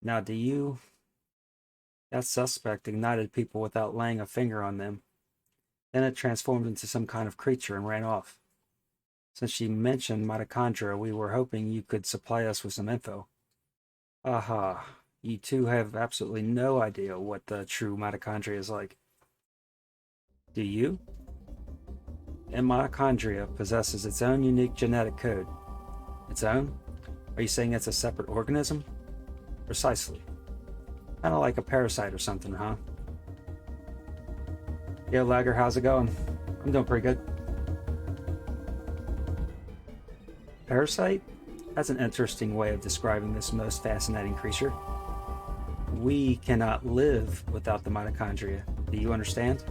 Now, that suspect ignited people without laying a finger on them. Then it transformed into some kind of creature and ran off. Since you mentioned mitochondria, we were hoping you could supply us with some info. Aha, you two have absolutely no idea what the true mitochondria is like. Do you? And mitochondria possesses its own unique genetic code. Its own? Are you saying it's a separate organism? Precisely. Kind of like a parasite or something, huh? Yo, Lagger, how's it going? I'm doing pretty good. Parasite? That's an interesting way of describing this most fascinating creature. We cannot live without the mitochondria. Do you understand?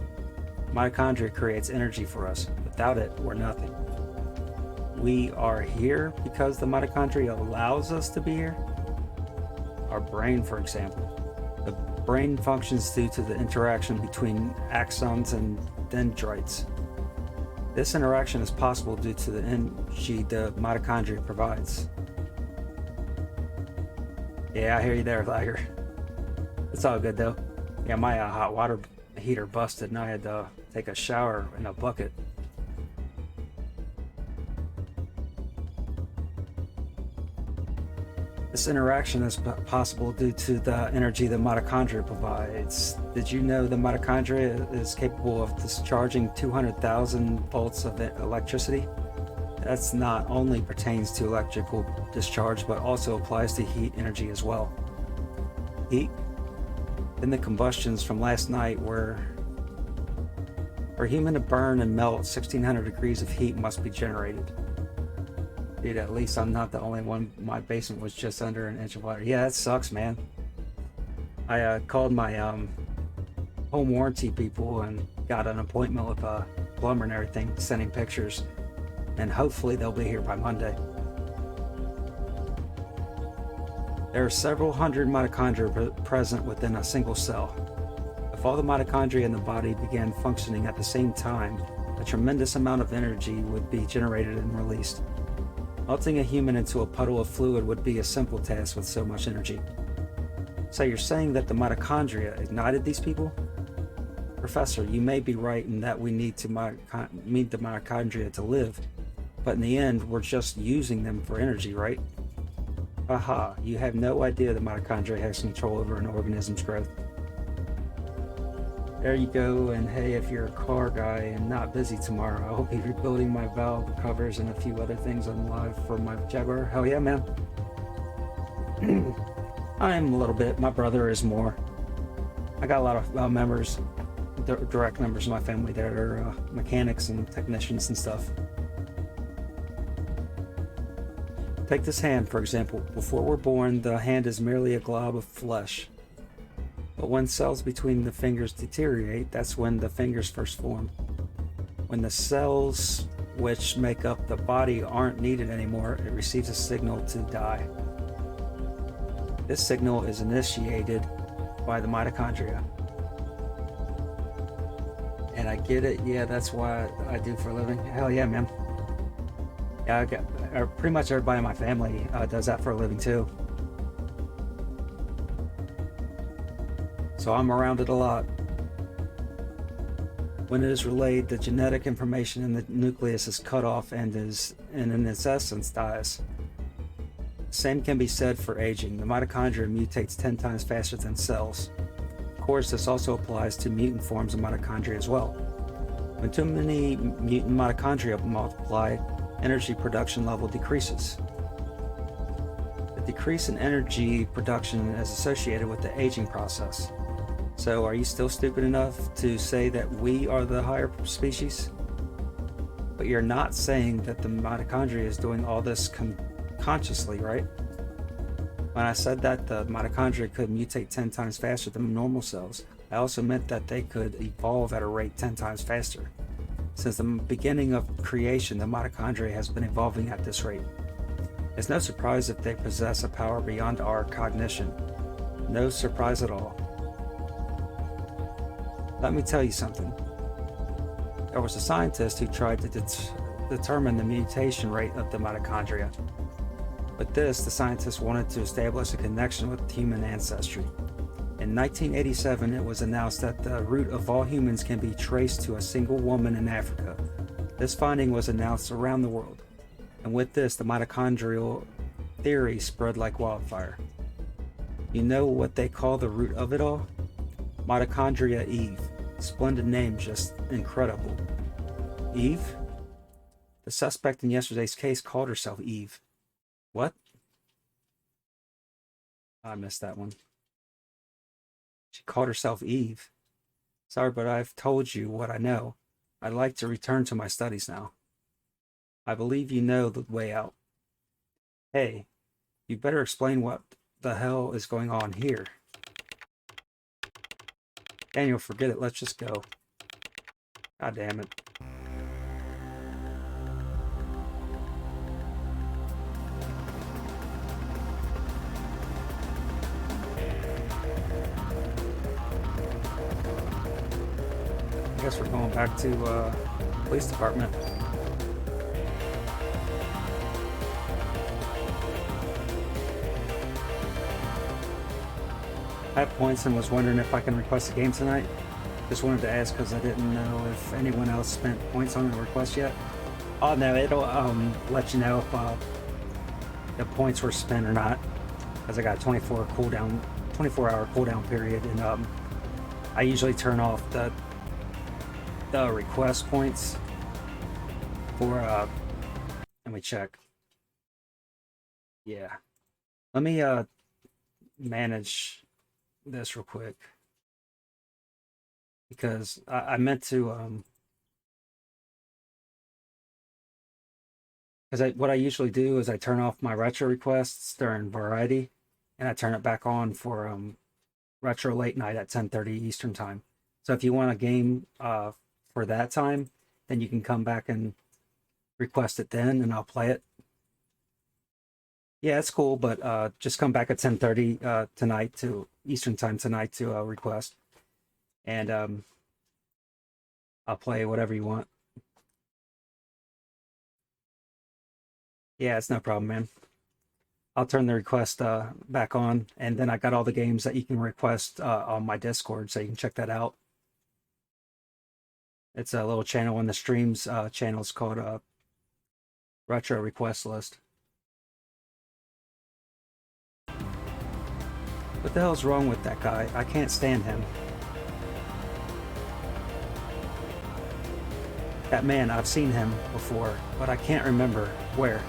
Mitochondria creates energy for us. Without it, we're nothing. We are here because the mitochondria allows us to be here. Our brain, for example. The brain functions due to the interaction between axons and dendrites. This interaction is possible due to the energy the mitochondria provides. Yeah, I hear you there, Liger. It's all good though. Yeah, my hot water heater busted and I had to take a shower in a bucket. This interaction is possible due to the energy the mitochondria provides. Did you know the mitochondria is capable of discharging 200,000 volts of electricity? That's not only pertains to electrical discharge, but also applies to heat energy as well. Heat? Then the combustions from last night were... For a human to burn and melt, 1600 degrees of heat must be generated. Dude, at least I'm not the only one. My basement was just under an inch of water. Yeah, that sucks, man. I called my home warranty people and got an appointment with a plumber and everything, sending pictures. And hopefully they'll be here by Monday. There are several hundred mitochondria present within a single cell. If all the mitochondria in the body began functioning at the same time, a tremendous amount of energy would be generated and released. Melting a human into a puddle of fluid would be a simple task with so much energy. So you're saying that the mitochondria ignited these people? Professor, you may be right in that we need the mitochondria to live, but in the end, we're just using them for energy, right? Aha, you have no idea the mitochondria has control over an organism's growth. There you go, and hey, if you're a car guy and not busy tomorrow, I will be rebuilding my valve covers and a few other things on live for my Jaguar. Hell yeah, man. I'm a little bit, my brother is more. I got a lot of members, direct members of my family that are mechanics and technicians and stuff. Take this hand, for example. Before we're born, the hand is merely a glob of flesh. But when cells between the fingers deteriorate, that's when the fingers first form. When the cells which make up the body aren't needed anymore, it receives a signal to die. This signal is initiated by the mitochondria. And I get it, yeah, that's what I do for a living. Hell yeah, man. Yeah, pretty much everybody in my family does that for a living too. So I'm around it a lot. When it is relayed, the genetic information in the nucleus is cut off and in its essence dies. The same can be said for aging. The mitochondria mutates 10 times faster than cells. Of course, this also applies to mutant forms of mitochondria as well. When too many mutant mitochondria multiply, energy production level decreases. The decrease in energy production is associated with the aging process. So are you still stupid enough to say that we are the higher species? But you're not saying that the mitochondria is doing all this consciously, right? When I said that the mitochondria could mutate 10 times faster than normal cells, I also meant that they could evolve at a rate 10 times faster. Since the beginning of creation, the mitochondria has been evolving at this rate. It's no surprise if they possess a power beyond our cognition. No surprise at all. Let me tell you something. There was a scientist who tried to determine the mutation rate of the mitochondria. With this, the scientist wanted to establish a connection with human ancestry. In 1987, it was announced that the root of all humans can be traced to a single woman in Africa. This finding was announced around the world. And with this, the mitochondrial theory spread like wildfire. You know what they call the root of it all? Mitochondria Eve. Splendid name, just incredible. Eve? The suspect in yesterday's case called herself Eve. What? I missed that one. She called herself Eve. Sorry, but I've told you what I know. I'd like to return to my studies now. I believe you know the way out. Hey, you better explain what the hell is going on here. Daniel, forget it. Let's just go. God damn it. I guess we're going back to police department. I have points and was wondering if I can request a game tonight. Just wanted to ask because I didn't know if anyone else spent points on the request yet. Oh no, it'll let you know if the points were spent or not. Because I got a 24-hour cooldown period, and I usually turn off the request points for let me check. Yeah, let me manage this real quick, because I meant to because what I usually do is I turn off my retro requests during variety, and I turn it back on for retro late night at 10:30 Eastern time. So if you want a game for that time, then you can come back and request it then, and I'll play it. Yeah, it's cool, but just come back at 10:30 tonight to Eastern time tonight to request, and I'll play whatever you want. Yeah, it's no problem, man. I'll turn the request back on, and then I got all the games that you can request on my Discord, so you can check that out. It's a little channel on the streams channel. It's called Retro Request List. What the hell's wrong with that guy? I can't stand him. That man, I've seen him before, but I can't remember where.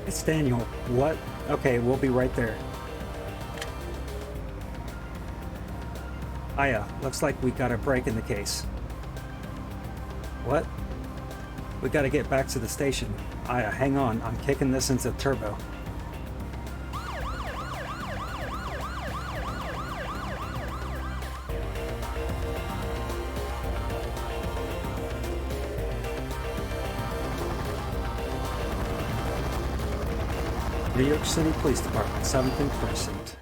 It's Daniel. What? Okay, we'll be right there. Aya, looks like we got a break in the case. What? We gotta get back to the station. Aya, hang on. I'm kicking this into turbo. New York City Police Department, 17th Precinct.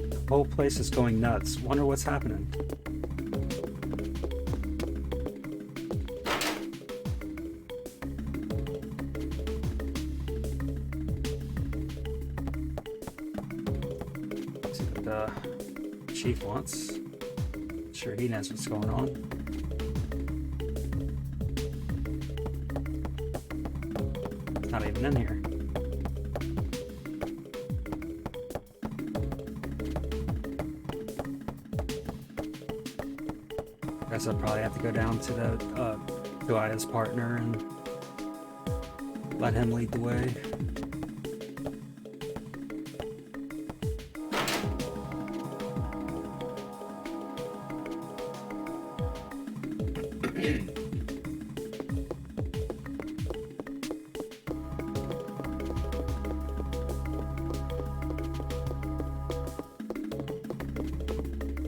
The whole place is going nuts. Wonder what's happening. See what the chief wants. Sure, he knows what's going on. It's not even in here. Guess I'll probably have to go down to the to Aya's partner and let him lead the way.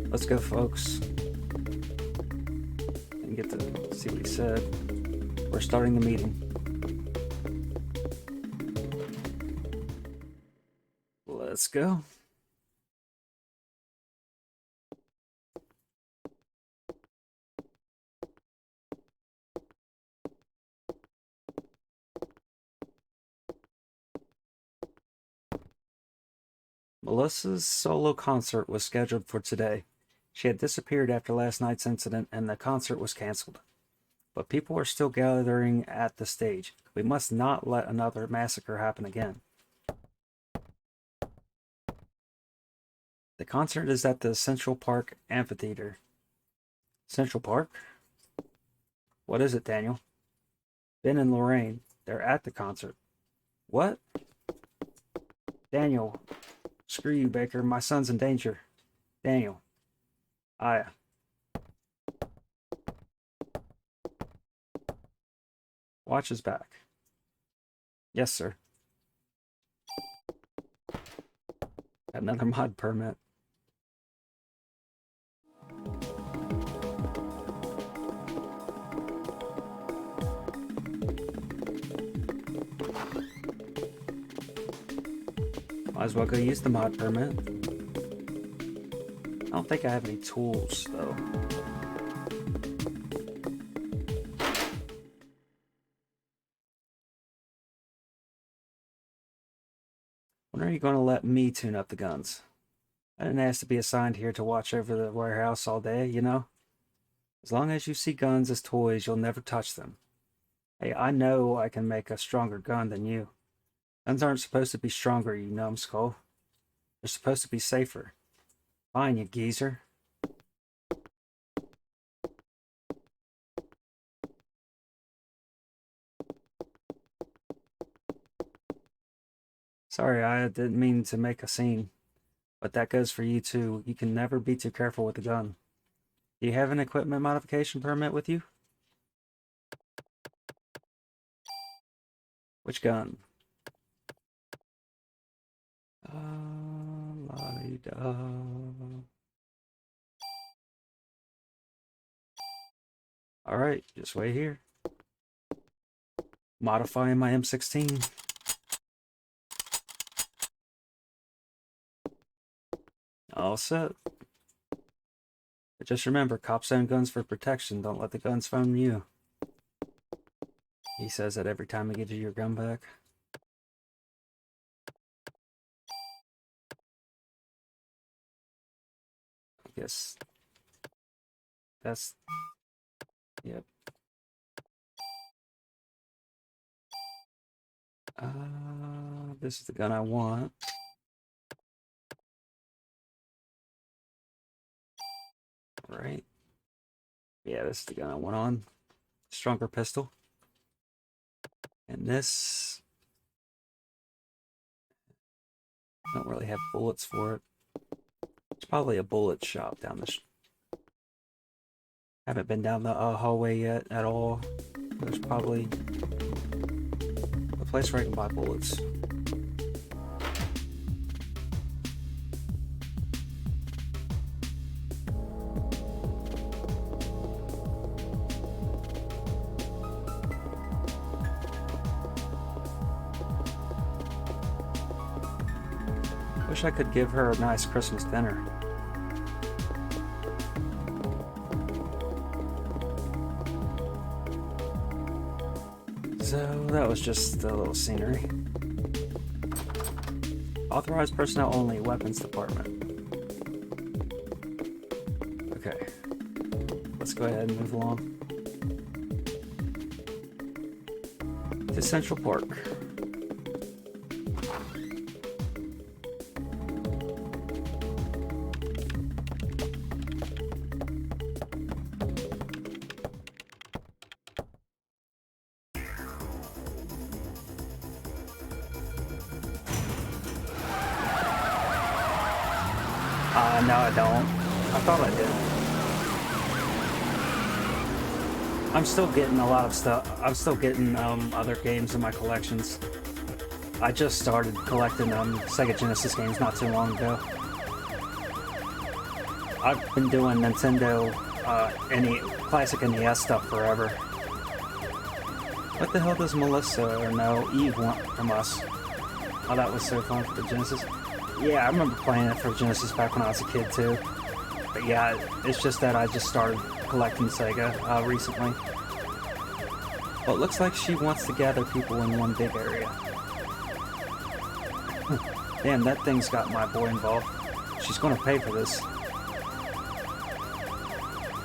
Let's go, folks. And get to see what he said. We're starting the meeting. Let's go. Melissa's solo concert was scheduled for today. She had disappeared after last night's incident and the concert was canceled. But people are still gathering at the stage. We must not let another massacre happen again. The concert is at the Central Park Amphitheater. Central Park? What is it, Daniel? Ben and Lorraine, they're at the concert. What? Daniel, screw you, Baker. My son's in danger. Daniel. Aya. Watch his back. Yes, sir. Got another mod permit. Might as well go use the mod permit. I don't think I have any tools, though. When are you going to let me tune up the guns? I didn't ask to be assigned here to watch over the warehouse all day, you know? As long as you see guns as toys, you'll never touch them. Hey, I know I can make a stronger gun than you. Guns aren't supposed to be stronger, you numbskull. They're supposed to be safer. Fine, you geezer. Sorry, I didn't mean to make a scene. But that goes for you too. You can never be too careful with a gun. Do you have an equipment modification permit with you? Which gun? La-di-da. Alright, just wait here. Modifying my M16. All set. But just remember, cops own guns for protection. Don't let the guns phone you. He says that every time he gives you your gun back. I guess that's... Yep. This is the gun I want. right? Yeah, this is the gun I went on. Stronger pistol. And this... I don't really have bullets for it. It's probably a bullet shop down the... Haven't been down the hallway yet at all. There's probably a place where I can buy bullets. Wish I could give her a nice Christmas dinner. So that was just a little scenery. Authorized personnel only, weapons department. Okay, let's go ahead and move along to Central Park. No, I don't. I thought I did. I'm still getting a lot of stuff. I'm still getting other games in my collections. I just started collecting Sega Genesis games not too long ago. I've been doing Nintendo classic NES stuff forever. What the hell does Melissa or no Eve want from us? Oh, that was so fun for the Genesis. Yeah, I remember playing it for Genesis back when I was a kid too. But yeah, it's just that I just started collecting Sega recently. Well, it looks like she wants to gather people in one big area. Damn, that thing's got my boy involved. She's gonna pay for this.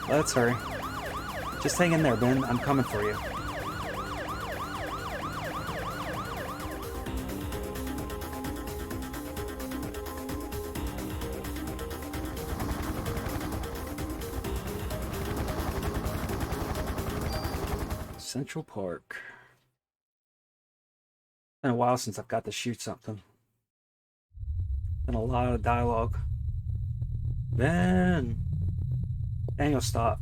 Let's hurry. Just hang in there, Ben. I'm coming for you. Central Park. Been a while since I've got to shoot something. Been a lot of dialogue. Ben! Daniel, stop.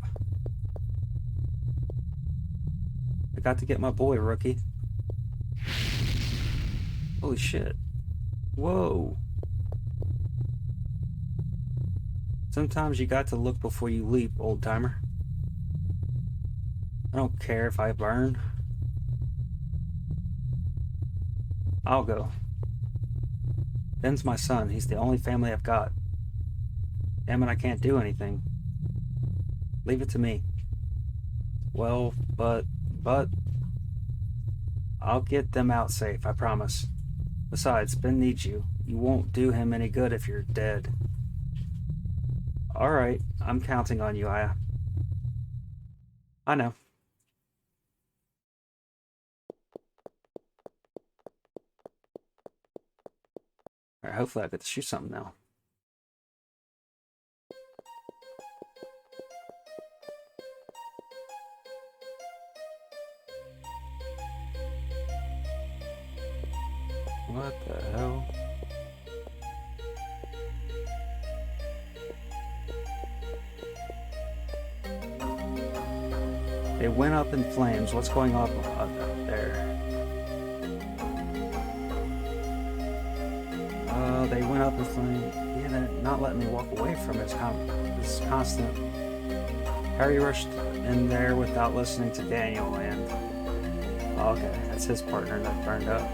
I got to get my boy, rookie. Holy shit. Whoa. Sometimes you got to look before you leap, old timer. I don't care if I burn. I'll go. Ben's my son. He's the only family I've got. Damn it, I can't do anything. Leave it to me. Well, but... I'll get them out safe, I promise. Besides, Ben needs you. You won't do him any good if you're dead. Alright, I'm counting on you, Aya. I know. Alright, hopefully I get to shoot something now. What the hell? It went up in flames. What's going on up there? They went up in flames. Yeah, they're not letting me walk away from it. It's constant. Harry rushed in there without listening to Daniel and... Oh, okay, that's his partner that burned up.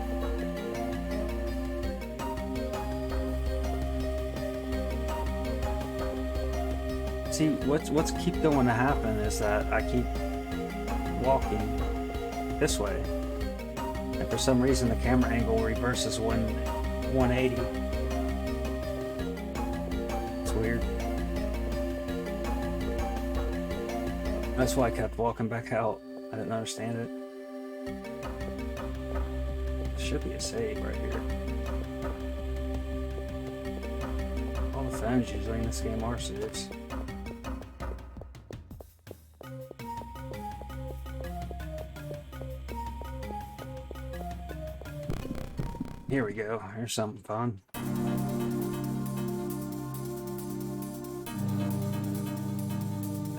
See, what's keep going to happen is that I keep walking this way, and for some reason the camera angle reverses 180. It's weird. That's why I kept walking back out. I didn't understand it. There should be a save right here. All the phones usually in this game are saves. Here we go. Here's something fun.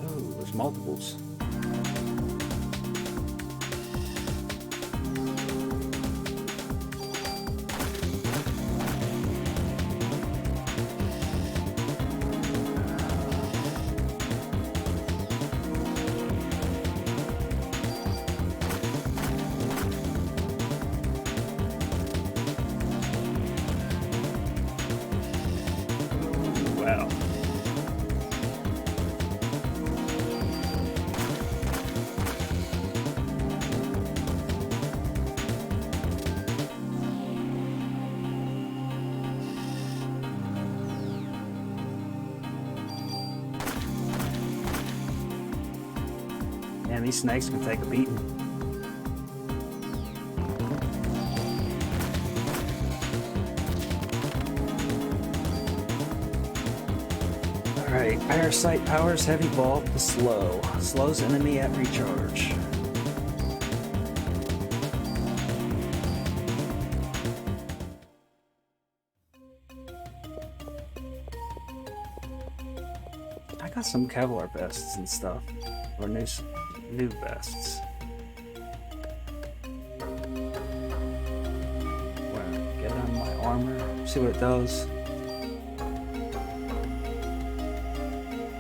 Oh, there's multiples. Wow. Man, these snakes can take a beating. Alright, Parasite powers heavy ball to slow. Slows enemy at recharge. I got some Kevlar vests and stuff. Or new vests. Well, get on my armor, see what it does.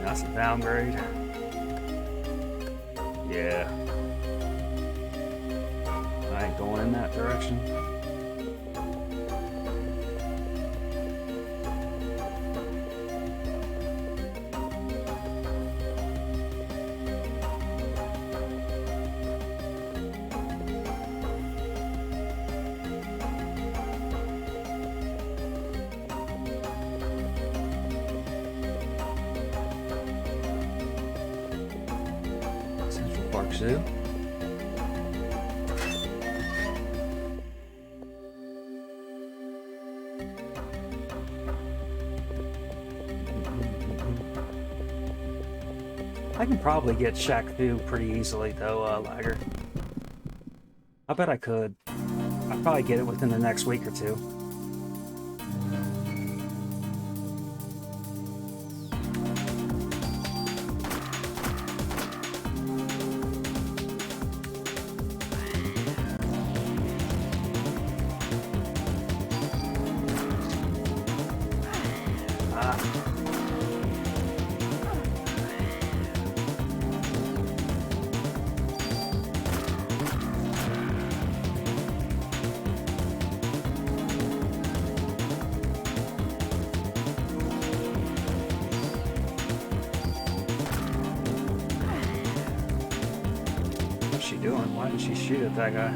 That's a downgrade. Yeah. I ain't going in that direction. Zoo. I can probably get Shack Fu pretty easily though, Lagger. I bet I could. I'd probably get it within the next week or two. What's she doing? Why did she shoot at that guy?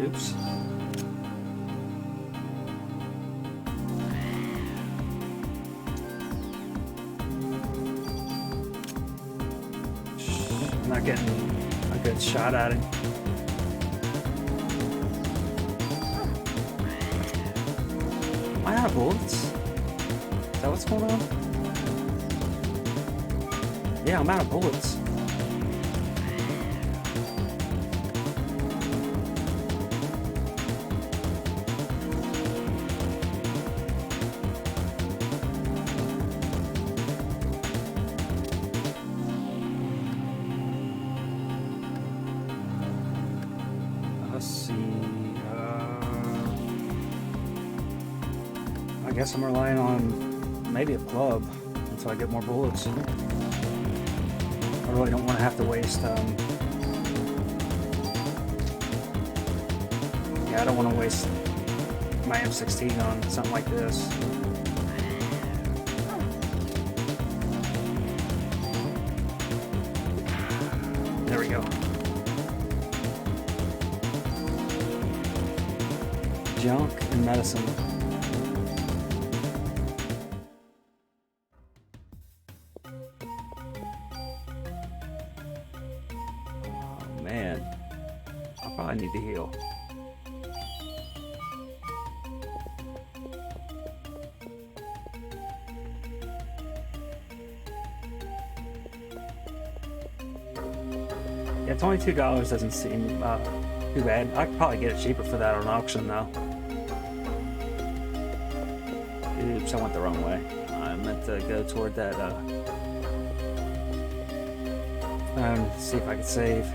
Oops. I'm not getting a good shot at him. Am I out of bullets? Is that what's going on? Yeah, I'm out of bullets. Let's see. I guess I'm relying on maybe a club until I get more bullets. I really don't want to have to waste. Yeah, I don't want to waste my M16 on something like this. There we go. Junk and medicine. Oh man, I probably need to heal. Yeah, $22 doesn't seem Too bad. I could probably get it cheaper for that on auction though. Oops, I went the wrong way. I meant to go toward that see if I could save.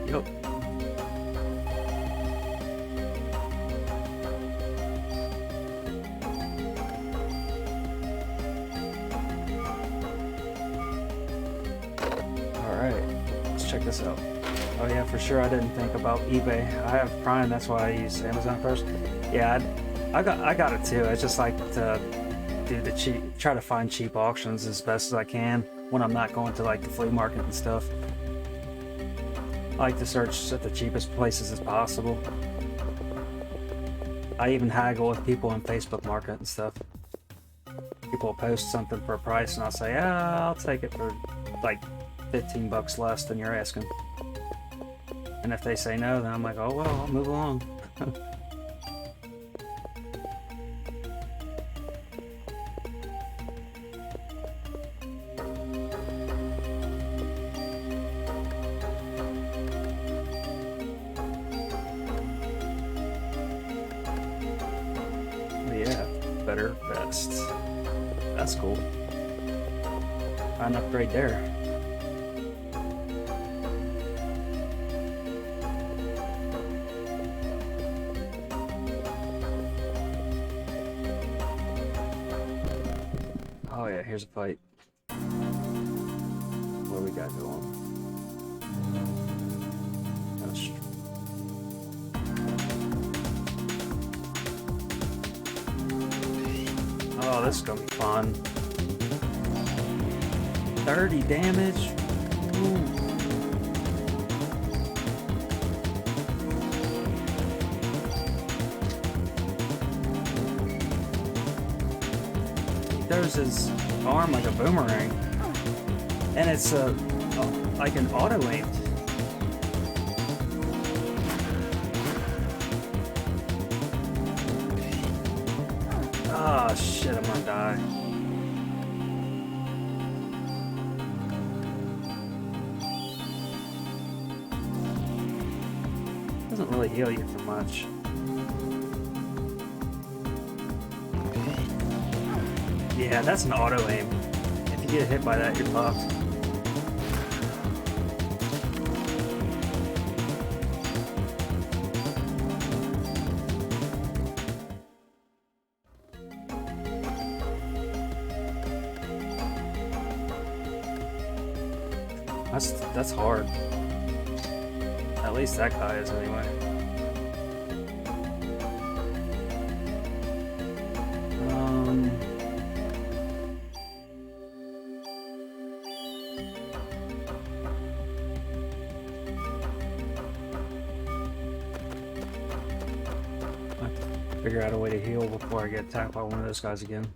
Yep. Alright, let's check this out. Oh yeah, for sure I didn't think about eBay. I have Prime, that's why I use Amazon first. Yeah, I got it too. I just like to do the try to find cheap auctions as best as I can when I'm not going to like the flea market and stuff. I like to search at the cheapest places as possible. I even haggle with people in Facebook Market and stuff. People will post something for a price and I'll say, I'll take it for like 15 bucks less than you're asking. And if they say no, then I'm like, oh well, I'll move along. Yeah, better, best. That's cool. An upgrade there. Oh yeah, here's a fight. What do we got going? Oh, this is gonna be fun. 30 damage. Ooh. There's his arm like a boomerang, and it's like an auto aim. Oh shit, I'm gonna die. Doesn't really heal you for much. Yeah, that's an auto aim. If you get hit by that, you're fucked. That's hard. At least that guy is anyway. Figure out a way to heal before I get attacked by one of those guys again.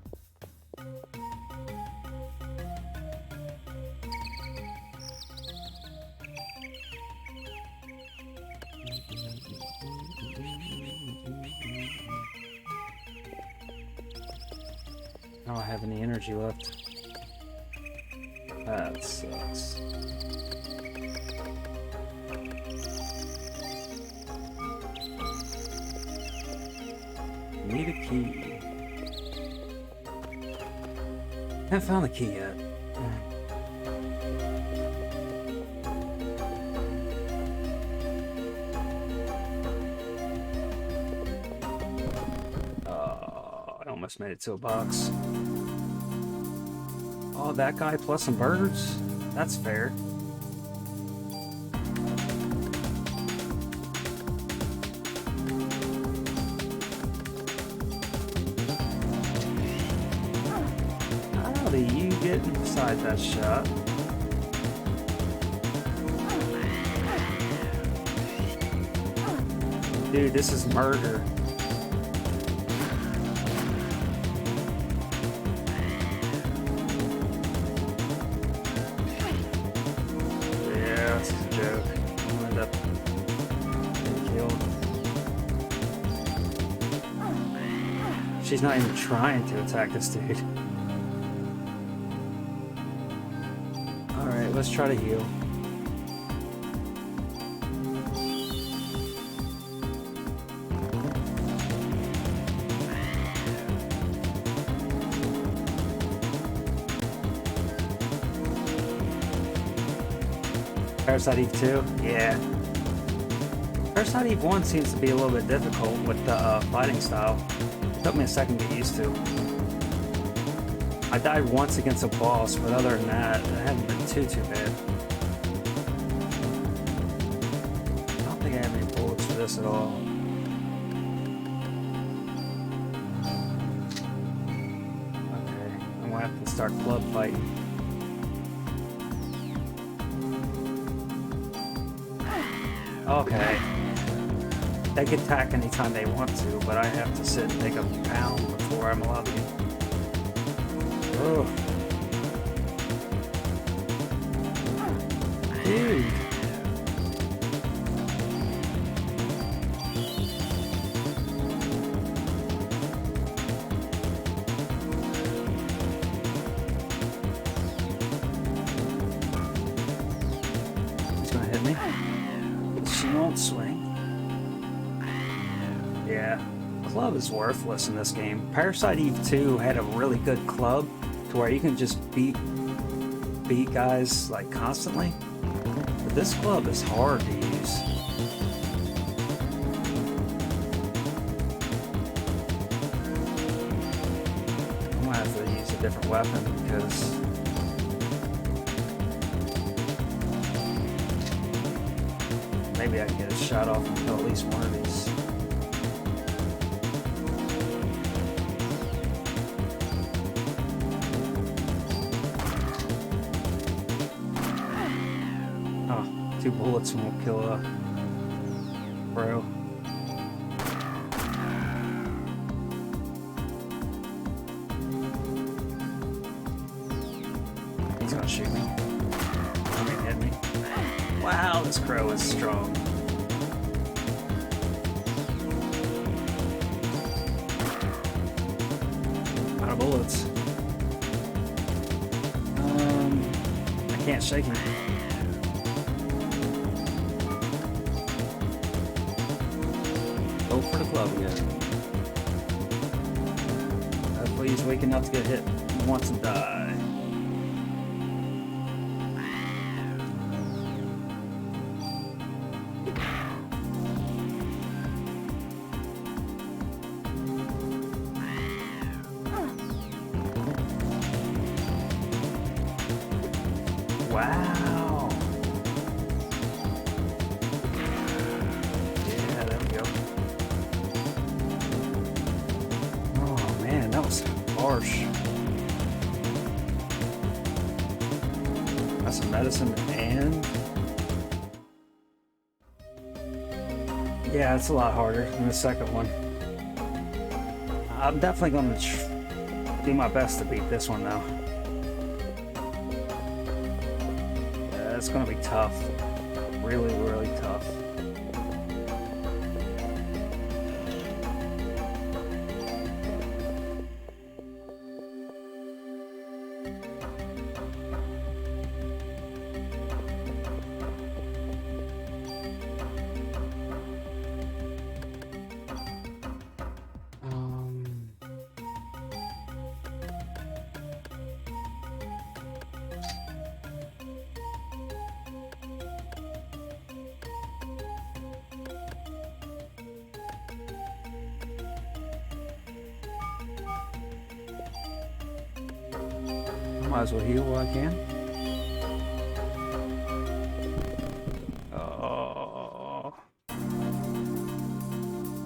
I don't have any energy left. That sucks. Need a key. Haven't found the key yet. Oh, I almost made it to a box. Oh, that guy plus some birds? That's fair. How do you get inside that shot? Dude, this is murder. She's not even trying to attack this dude. let's try to heal. Parasite Eve 2? Yeah. Parasite Eve 1 seems to be a little bit difficult with the fighting style. It took me a second to get used to. I died once against a boss, but other than that, it hadn't been too bad. I don't think I have any bullets for this at all. Okay, I'm gonna have to start club fighting. Okay. They can attack anytime they want to, but I have to sit and take a pound before I'm allowed to. Oh. Dude. He's gonna hit me. She won't swing. Yeah, club is worthless in this game. Parasite Eve 2 had a really good club to where you can just beat guys like constantly. But this club is hard to use. I'm gonna have to use a different weapon because maybe I can get a shot off and kill at least one of these. Oh, 2 bullets won't kill a bro. He's gonna shoot me. He's gonna hit me. Wow, this crow is strong. Out of bullets. I can't shake him. Go for the club again. Hopefully he's weak enough to get hit once and die. Wow. Yeah, there we go. Oh man, that was harsh. Got some medicine and... yeah, it's a lot harder than the second one. I'm definitely going to do my best to beat this one though. It's going to be tough. Really, really tough. Might as well heal while I can. Oh.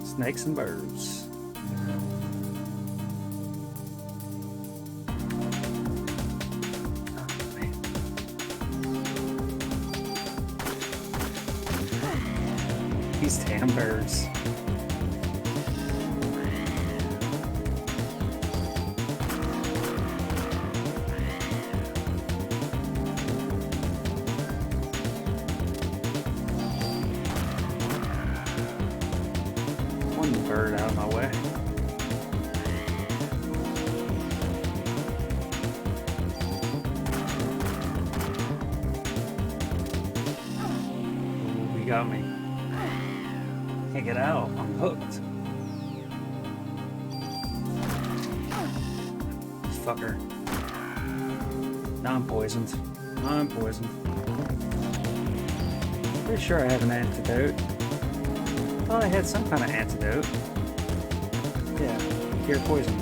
Snakes and birds. Oh, man. These damn birds. Bird out of my way. got me. Can't get out. I'm hooked. Fucker. Now I'm poisoned. I'm poisoned. Pretty sure I have an antidote. Thought I had some kind of antidote. Yeah, cure poison.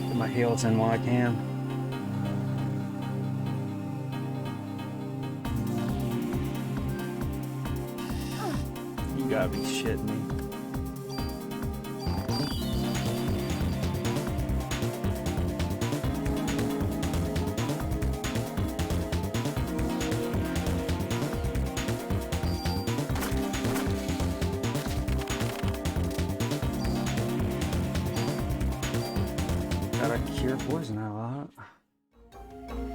Get my heals in while I can. You gotta be shitting me. Gotta cure poison out of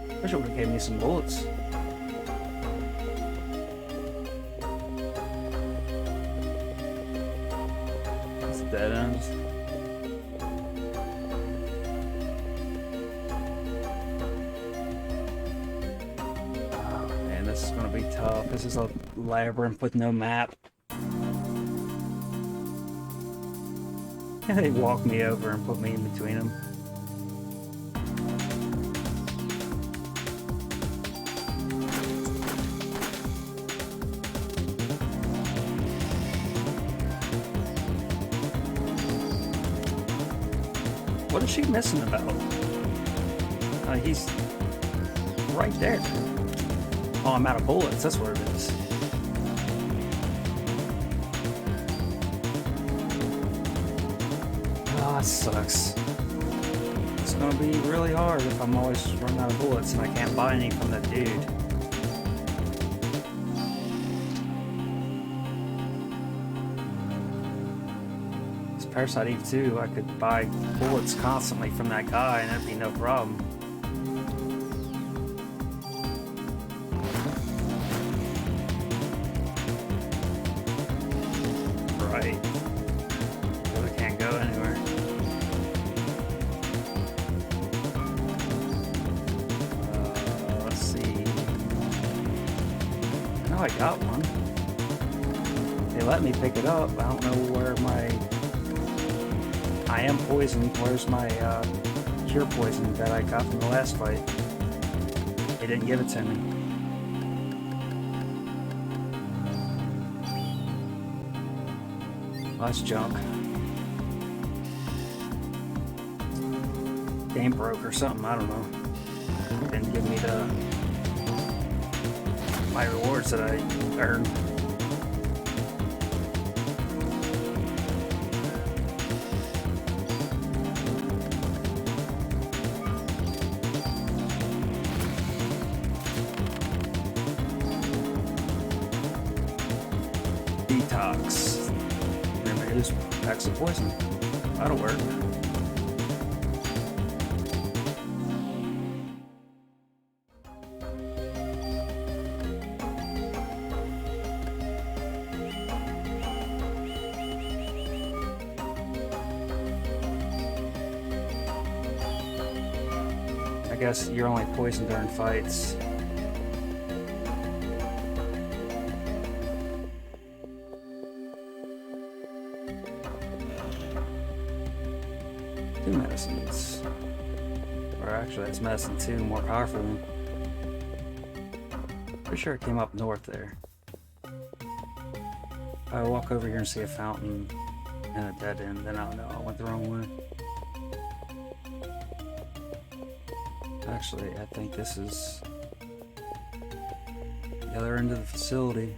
that. Wish it would've gave me some bullets. Dead ends. Oh man, this is gonna be tough. This is a labyrinth with no map. They walked me over and put me in between them. What is she missing about? He's right there. Oh, I'm out of bullets. That's what it is. Oh, that sucks. It's gonna be really hard if I'm always running out of bullets and I can't buy any from that dude. Parasite Eve 2, I could buy bullets constantly from that guy and that'd be no problem. Right. Really can't go anywhere. Let's see. No, I got one. They let me pick it up. I don't know where my... I am poisoned. Where's my cure poison that I got from the last fight? They didn't give it to me. Well, that's junk. Game broke or something, I don't know. Didn't give me my rewards that I earned. Detox. Remember, just packs of poison. That'll work. I guess you're only poisoned during fights. Two medicines. Or actually, that's medicine 2, more powerful than... Pretty sure it came up north there. If I walk over here and see a fountain and a dead end, then I'll know I went the wrong way. Actually, I think this is the other end of the facility.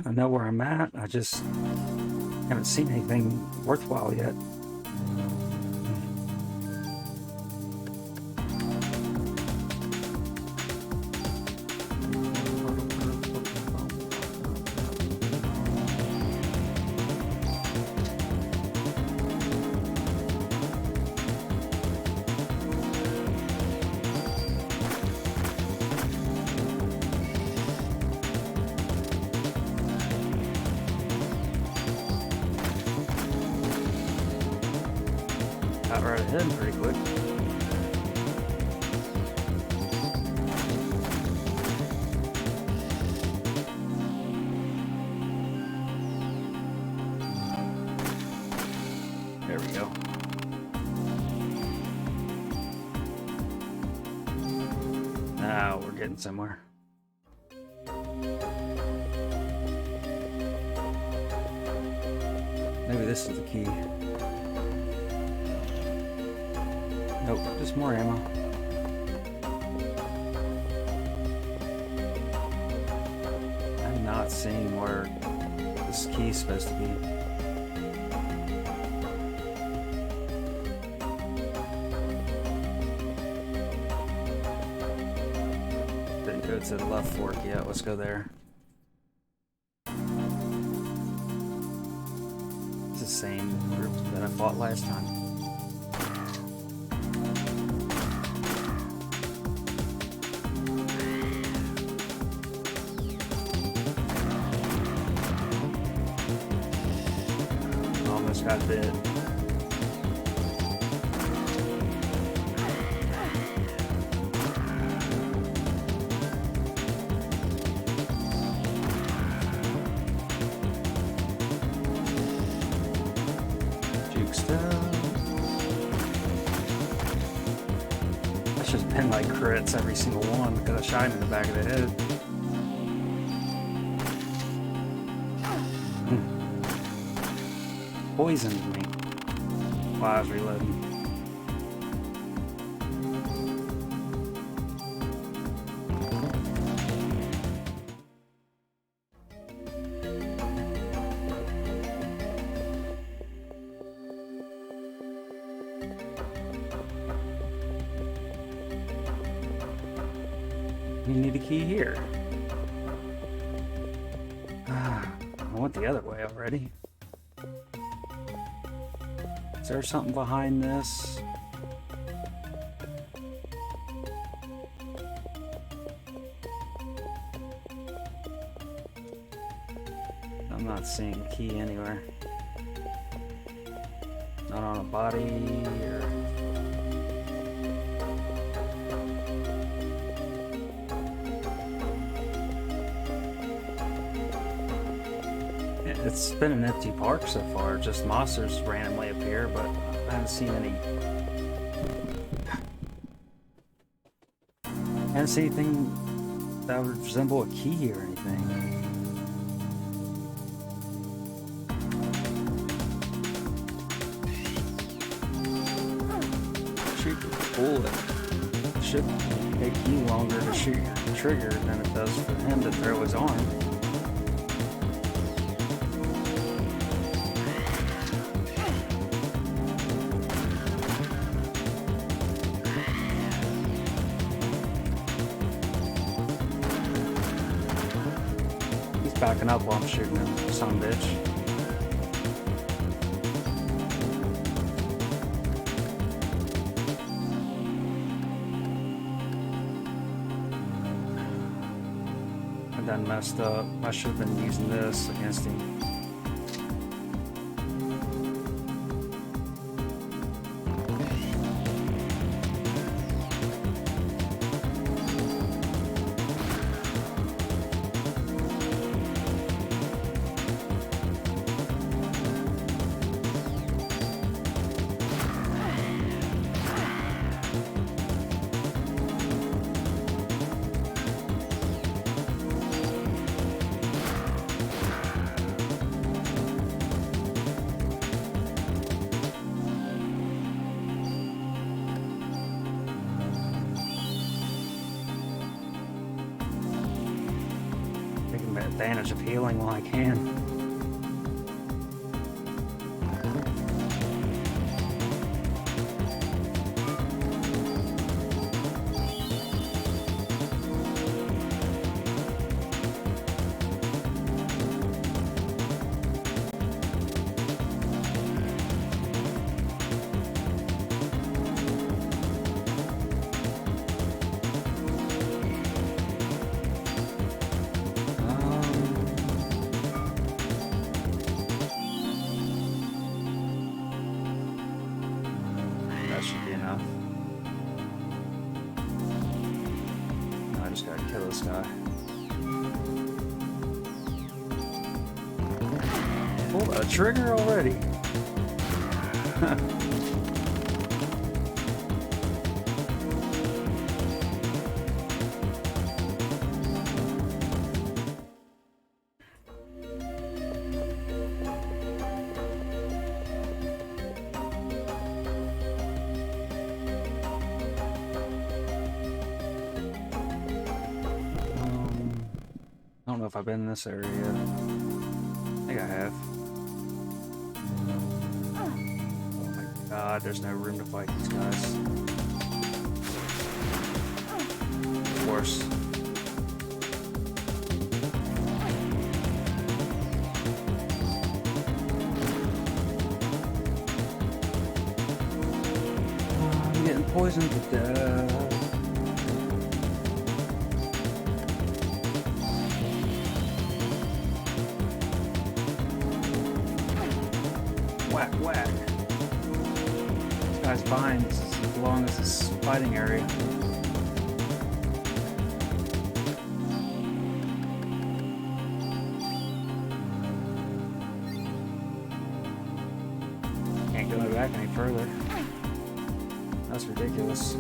I know where I'm at, I just haven't seen anything worthwhile yet. shot right ahead pretty quick. There we go. Now we're getting somewhere. Maybe this is the key. Nope, just more ammo. I'm not seeing where this key is supposed to be. Didn't go to the left fork yet. Let's go there. It's the same group that I fought last time. Almost got bit. I should have been like crits every single one because I shot him in the back of the head. Poisoned me while I was reloading. You need a key here. I went the other way already. Is there something behind this? I'm not seeing a key anywhere. Not on a body or... It's been an empty park so far, just monsters randomly appear, but I haven't seen any. I haven't seen anything that would resemble a key or anything. Shoot the bullet. It should take you longer to shoot your trigger than it does for him to throw his arm. Backing up while I'm shooting him, son of a bitch. I done messed up. I should have been using this against him. Advantage of healing while I can. Pulled a trigger already. I don't know if I've been in this area yet. I think I have. Oh my god, there's no room to fight these guys. Of course. I'm getting poisoned to death. Whack, whack. This guy's fine as long as it's fighting area. Can't go back any further. That's ridiculous.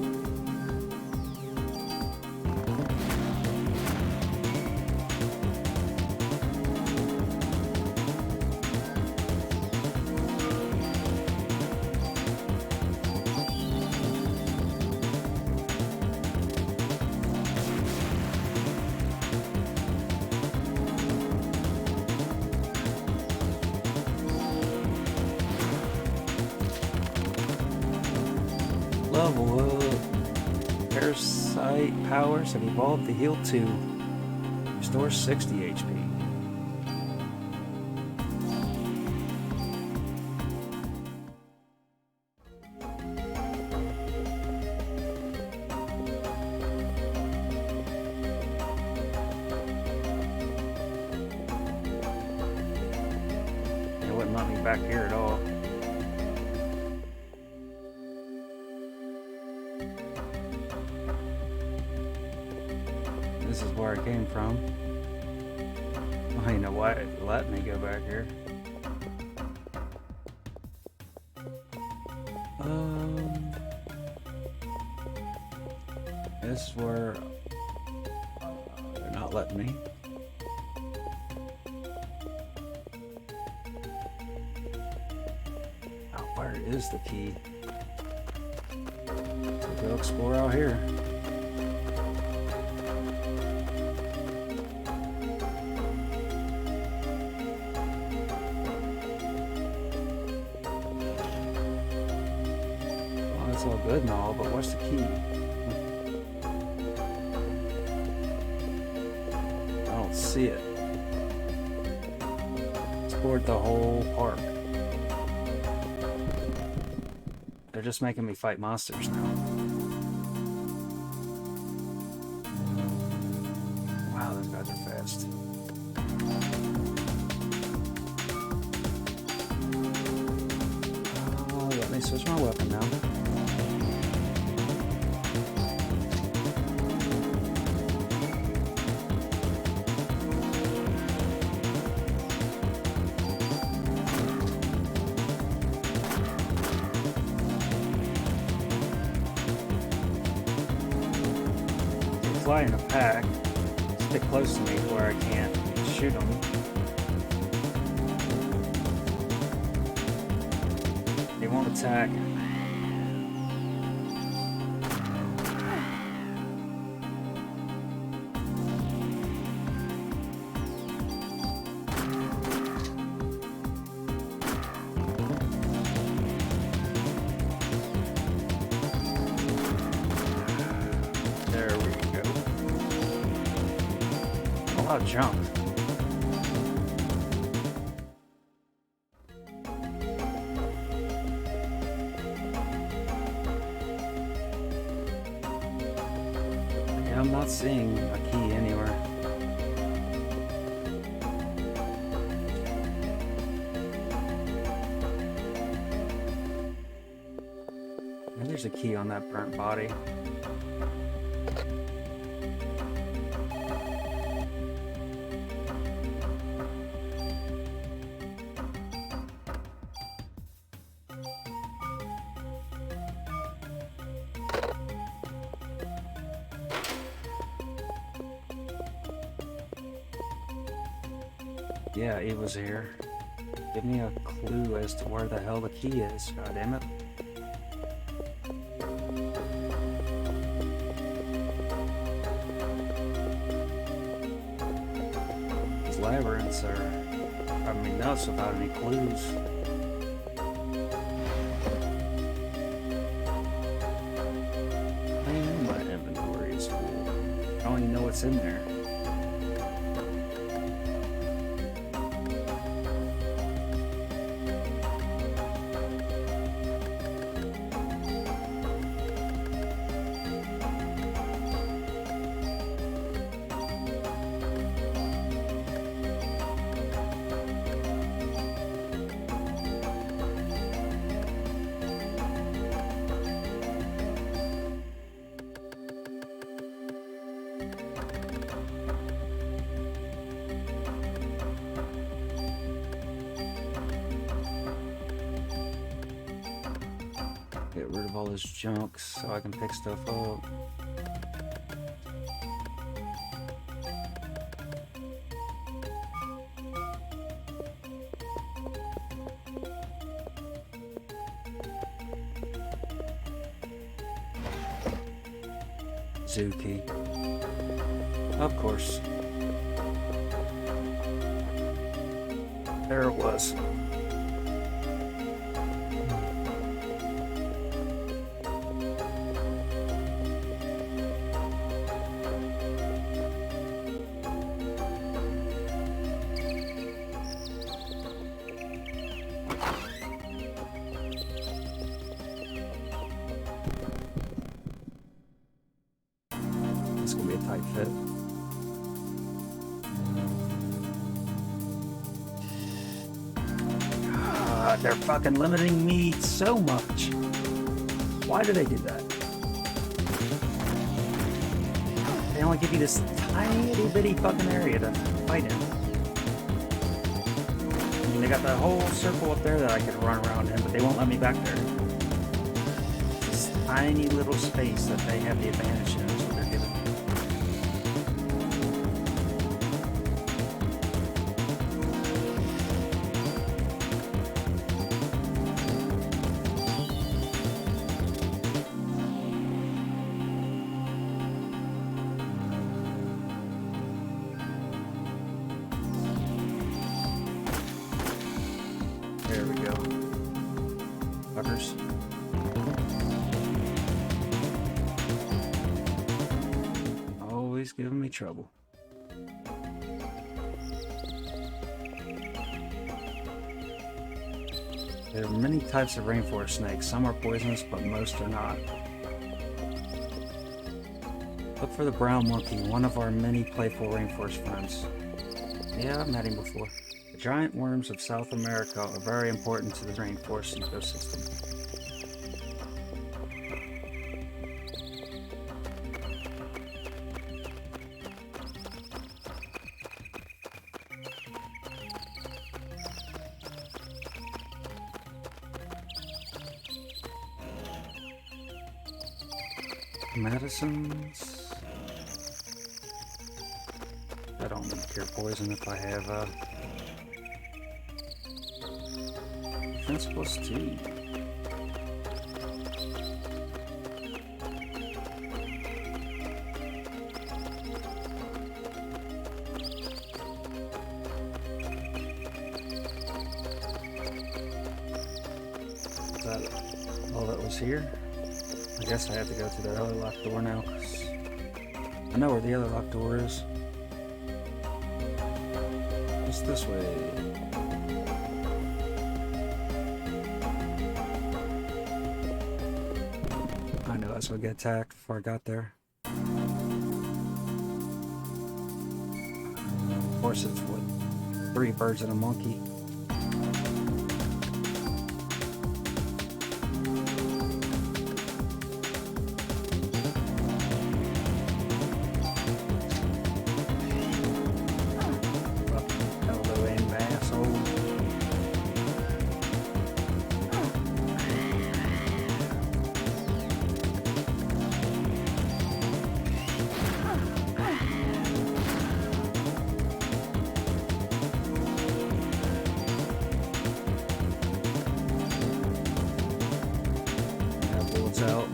Level up. Parasite powers have evolved to heal 2. Restores 60 HP. It wouldn't let me back here at all. This is where I came from. Oh, you know what? It let me go back here. This is where they're not letting me. Oh, where is the key? So go explore out here. It's all good and all, but what's the key? I don't see it. Explored the whole park. They're just making me fight monsters now. Wow, those guys are fast. Let me switch my weapon now. Fly in a pack, stick close to me where I can't shoot them. They won't attack. A lot of junk. Yeah, I'm not seeing a key anywhere. Maybe there's a key on that burnt body. Yeah, Eve was here. Give me a clue as to where the hell the key is, god damn it. These labyrinths are driving me nuts without any clues. Man, my inventory is full. I don't even know what's in there. Get rid of all this junk so I can pick stuff up. Zoo key. Of course. There it was. It's gonna be a tight fit. God, they're fucking limiting me so much. Why do they do that? They only give you this tiny bitty fucking area to fight in. I mean, they got that whole circle up there that I could run around in, but they won't let me back there. This tiny little space that they have the advantage in is what they're giving me. There we go. Fuckers. Always giving me trouble. There are many types of rainforest snakes. Some are poisonous, but most are not. Look for the brown monkey, one of our many playful rainforest friends. Yeah, I've met him before. The giant worms of South America are very important to the rainforest ecosystem. Medicines. I don't need to cure poison if I have defense plus 2. Is that all that was here? I guess I have to go to the other locked door now, 'cause I know where the other locked door is. It's this way. I know that's what get attacked before I got there. Of course, it's what, 3 birds and a monkey. bullets out.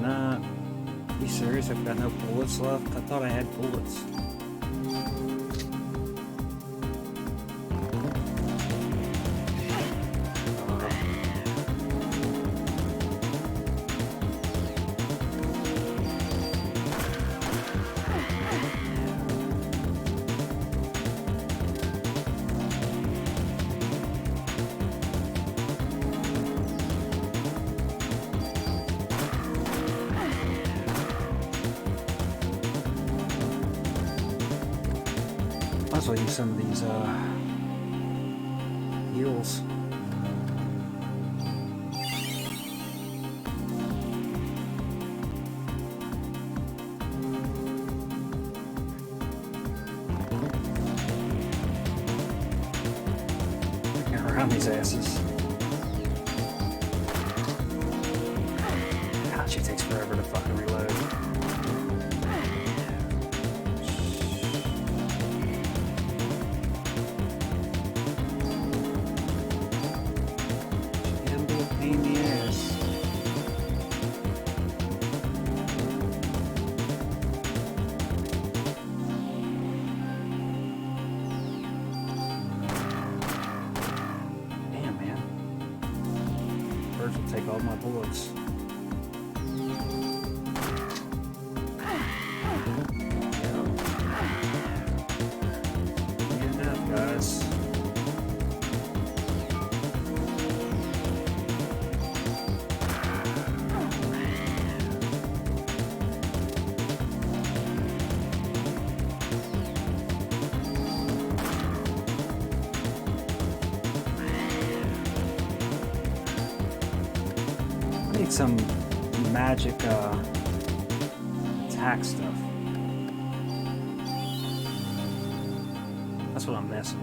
Nah. You serious? I've got no bullets left? I thought I had bullets. Might as well use some of these heals. Get around these asses. God, she takes forever to fucking reload. Take all my bullets. Get it up, guys. Some magic attack stuff. That's what I'm missing.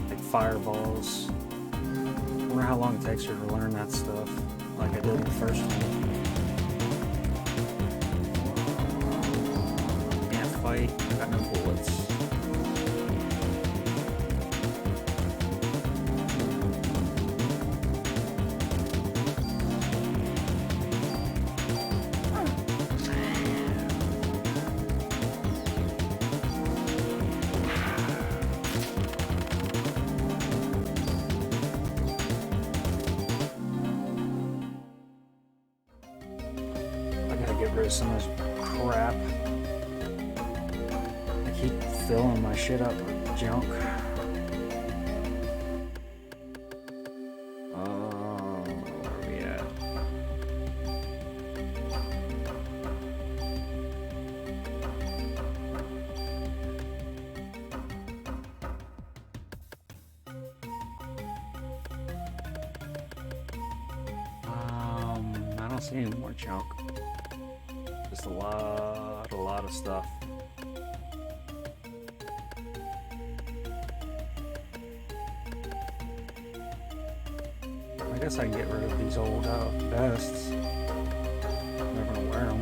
Like fireballs. I wonder how long it takes her to learn that stuff, like I did in the first one. Can't fight. I got no bullets. Get rid of some of this crap. I keep filling my shit up with junk. Where are we at? I don't see any more junk. Just a lot of stuff. I guess I can get rid of these old vests. I'm never gonna wear them.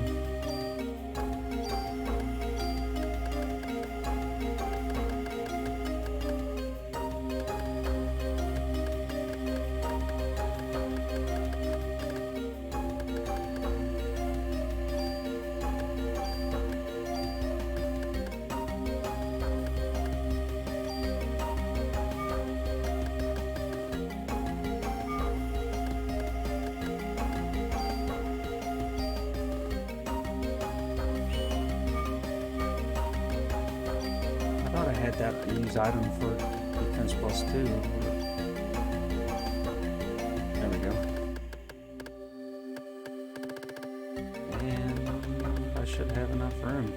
Had that use item for defense +2. There we go. And I should have enough room.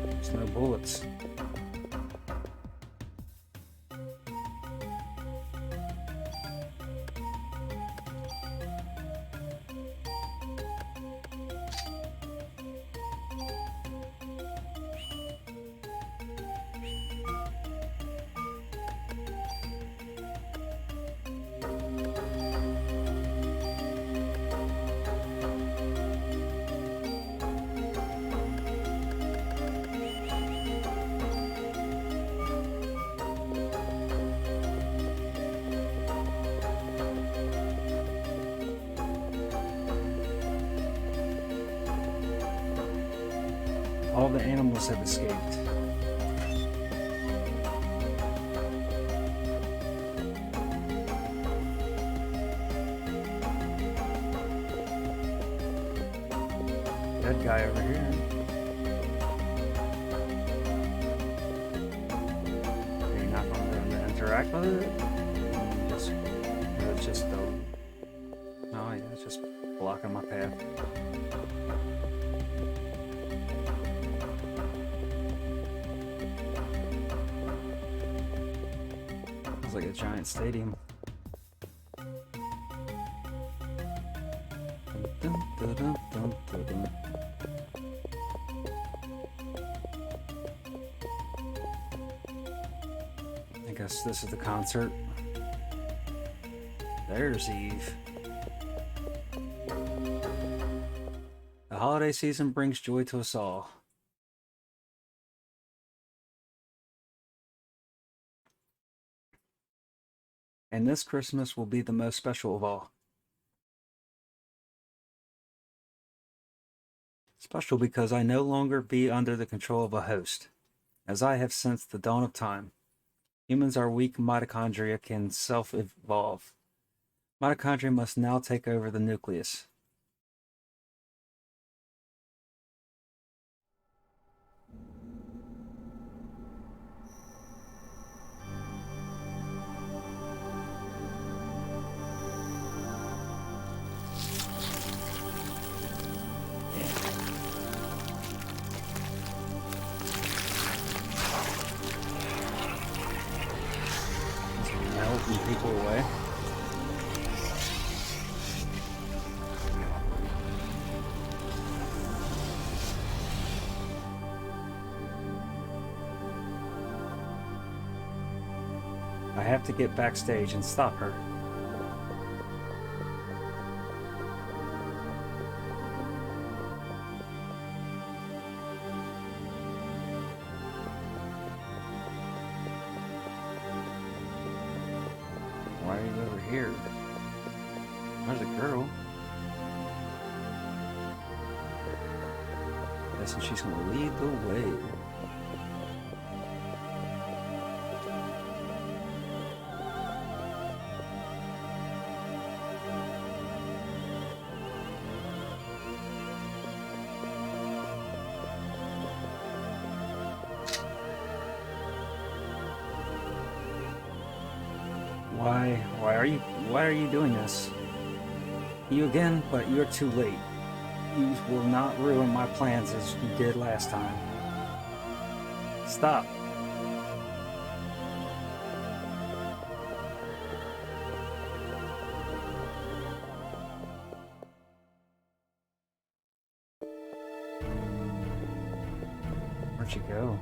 There's no bullets. All the animals have escaped. Dead guy over here. You're not going to interact with it? It's just oh yeah, it's just blocking my path. It's like a giant stadium. Dun, dun, dun, dun, dun, dun. I guess this is the concert. There's Eve. The holiday season brings joy to us all. And this Christmas will be the most special of all. Special because I no longer be under the control of a host, as I have since the dawn of time. Humans are weak mitochondria can self-evolve. Mitochondria must now take over the nucleus. Melting people away. I have to get backstage and stop her. Why are you over here? There's a girl. Guessing she's gonna lead the way. Why are you doing this? You again, but you're too late. You will not ruin my plans as you did last time. Stop. Where'd you go?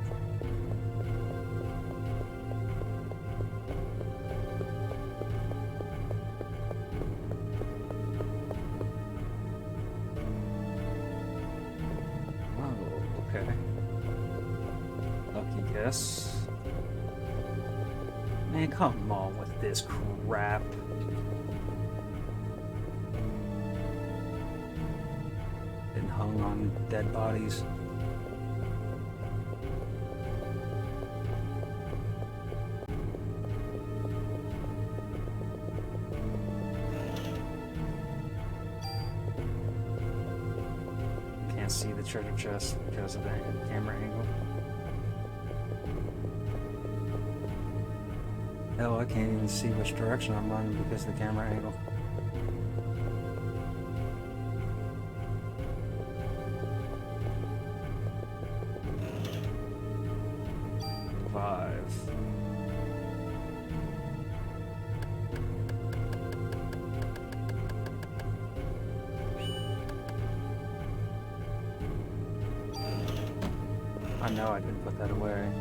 Man, come on with this crap. Been hung on dead bodies. Can't see the treasure chest because of the camera angle. Hell, I can't even see which direction I'm running because of the camera angle. I know I didn't put that away.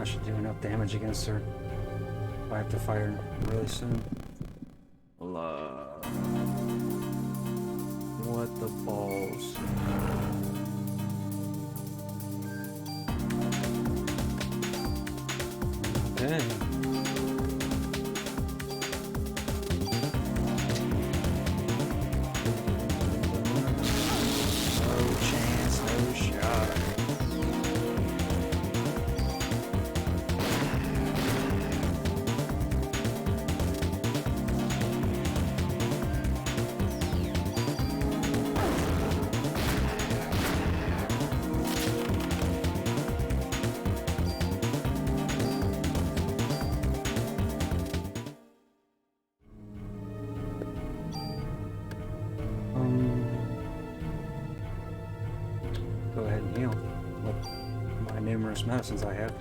should do enough damage against her. I have to fight her really soon. Love. What the balls? Okay. No chance, no shot. Go ahead and heal with my numerous medicines I have.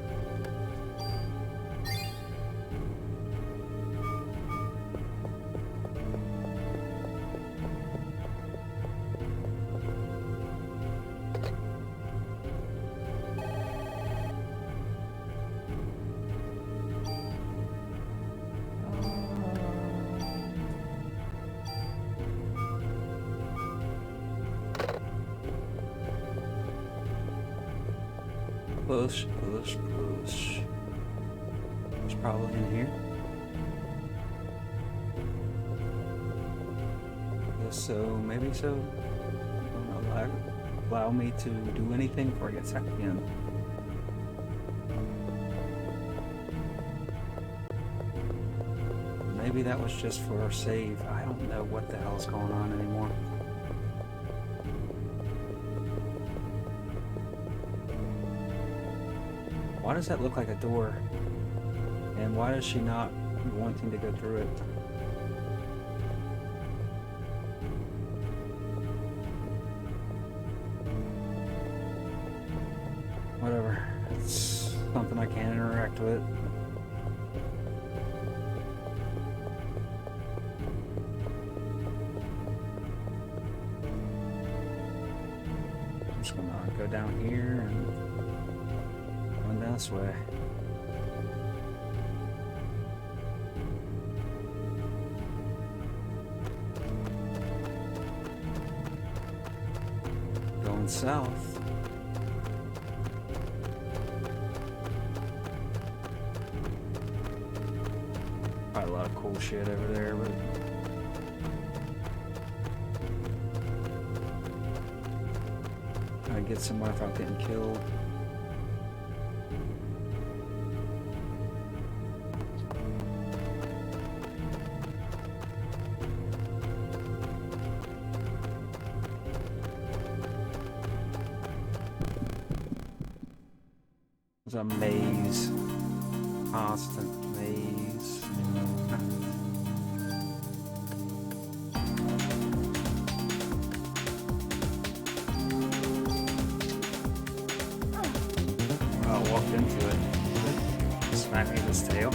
Push, push, push. It's probably in here. Guess so, maybe so. Don't allow me to do anything before I get sucked in. Maybe that was just for our save. I don't know what the hell is going on anymore. Why does that look like a door? And why is she not wanting to go through it? Whatever. It's something I can't interact with. I'm just gonna go down here and this way. Going south. Probably a lot of cool shit over there, but I get somewhere without getting killed. It's a maze. Constant maze. I walked into it. Smack me in his tail.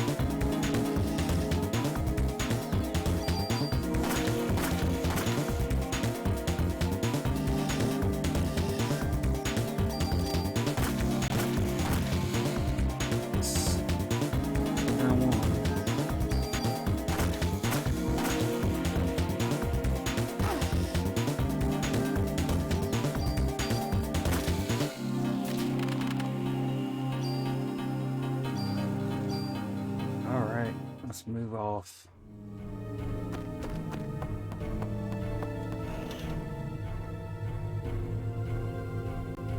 Let's move off.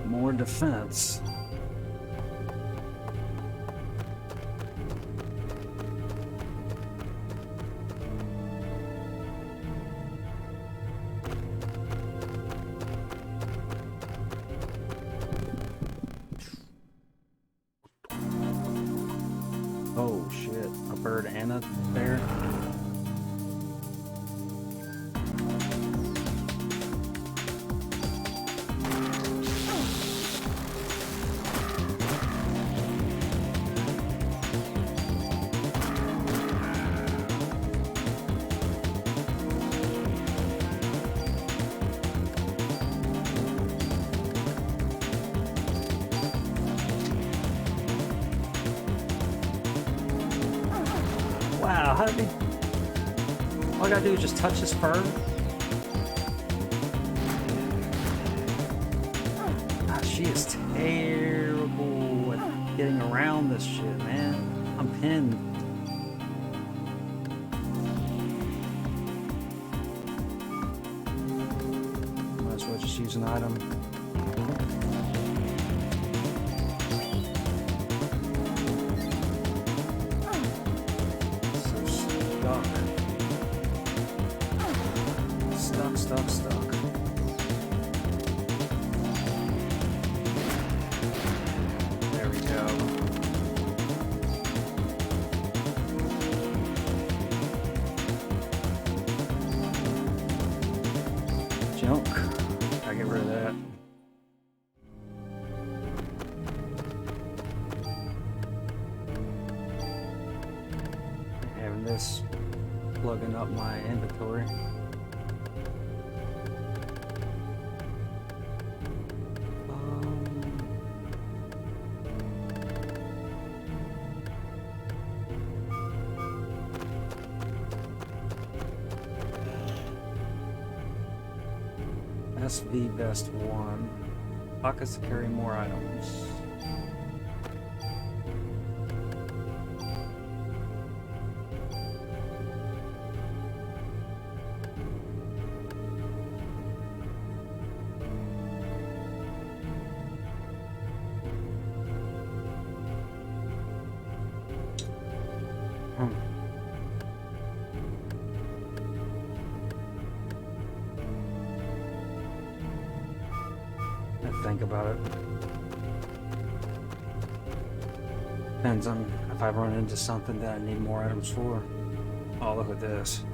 More defense. Oh shit, a bird and a bear. cut me? All I gotta do is just touch his fur. Ah, she is terrible at getting around this shit, man. I'm pinned. Might as well just use an item. Stuck. There we go. Junk. I get rid of that. Having this plugging up my inventory. That's the best one. Pockets to carry more items. Think about it. Depends on if I run into something that I need more items for. Oh, look at this.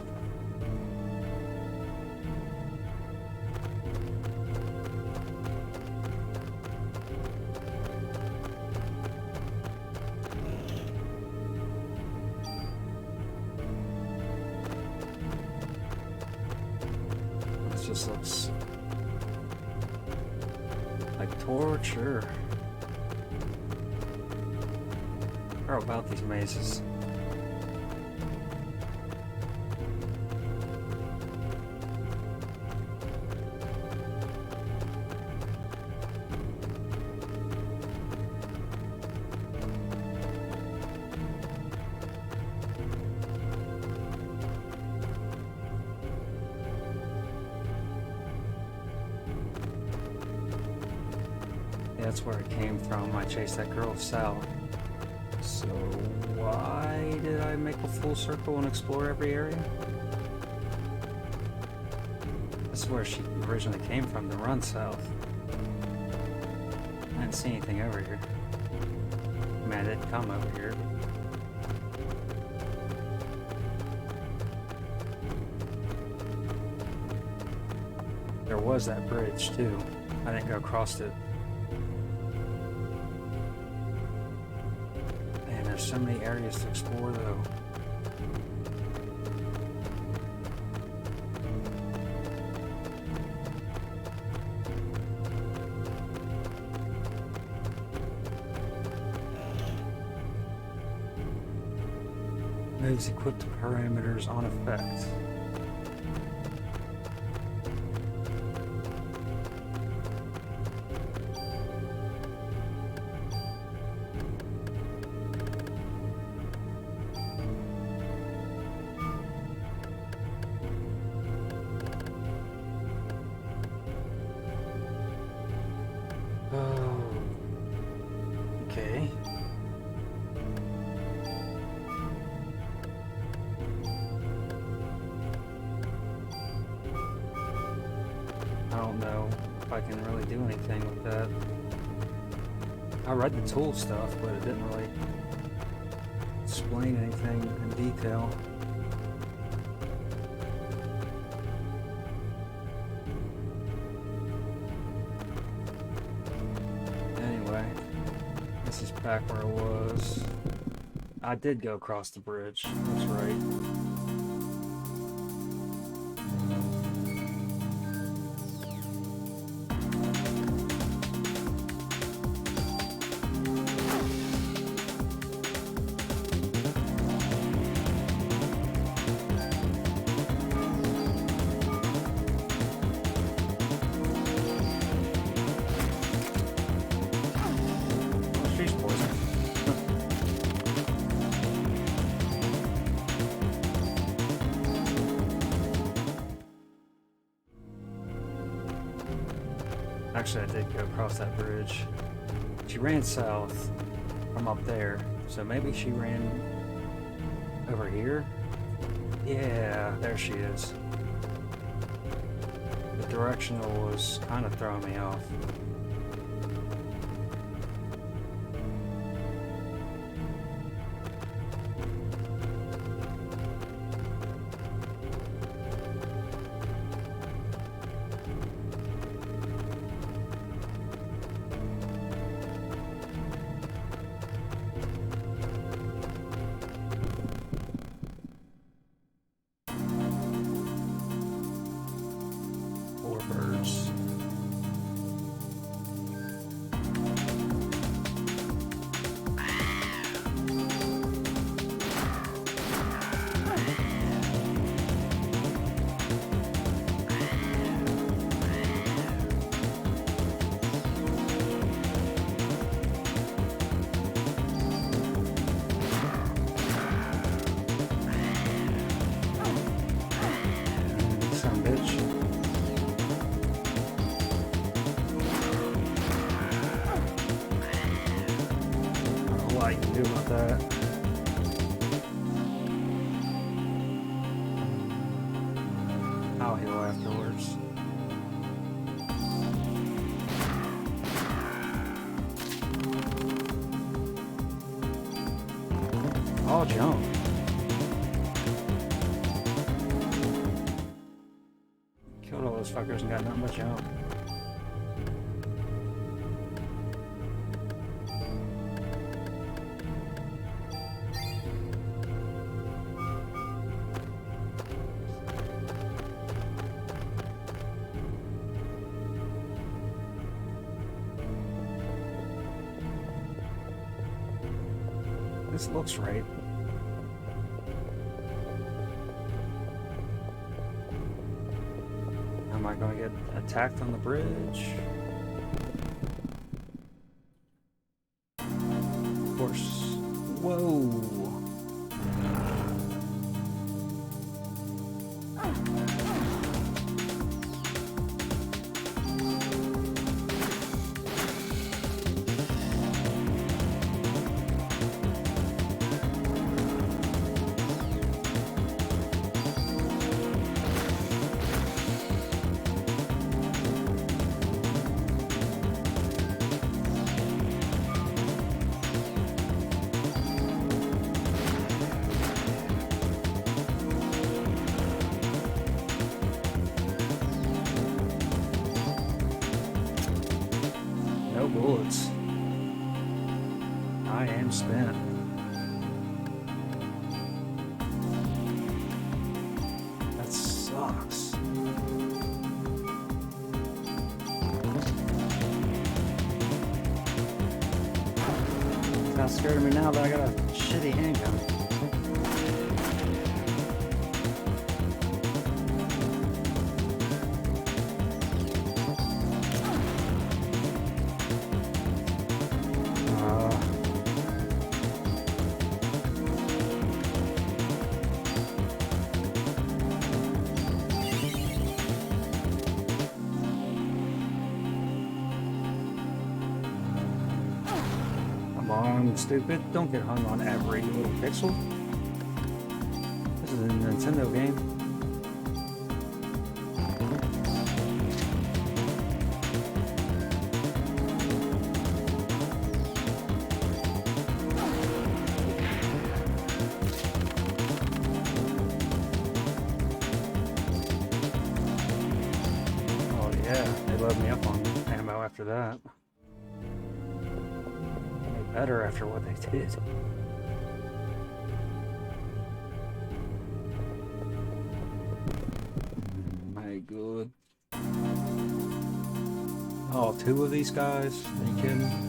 This just looks like torture. How about these mazes? That's where it came from. I chased that girl south. So why did I make a full circle and explore every area? This is where she originally came from, to run south. I didn't see anything over here. I mean, I didn't come over here. There was that bridge too. I didn't go across it. So many areas to explore though. Moves equipped parameters on effect. Okay. I don't know if I can really do anything with that. I read the tool stuff, but it didn't really explain anything in detail. This is back where I was. I did go across the bridge. That's right. Actually, I did go across that bridge. She ran south from up there, so maybe she ran over here? Yeah, there she is. The directional was kind of throwing me off. Birds. Son of a bitch. I can do about that. I'll heal afterwards. I'll jump. Killed all those fuckers and got nothing but jump. This looks right. Am I going to get attacked on the bridge? Of course. Whoa. No bullets. I am spent. That sucks. It's not scared of me now that I got a shitty handgun. Stupid. Don't get hung on every little pixel. This is a Nintendo game. Oh yeah, they load me up on ammo after that. Better after what they did. My god. Oh, two of these guys? Are you kidding?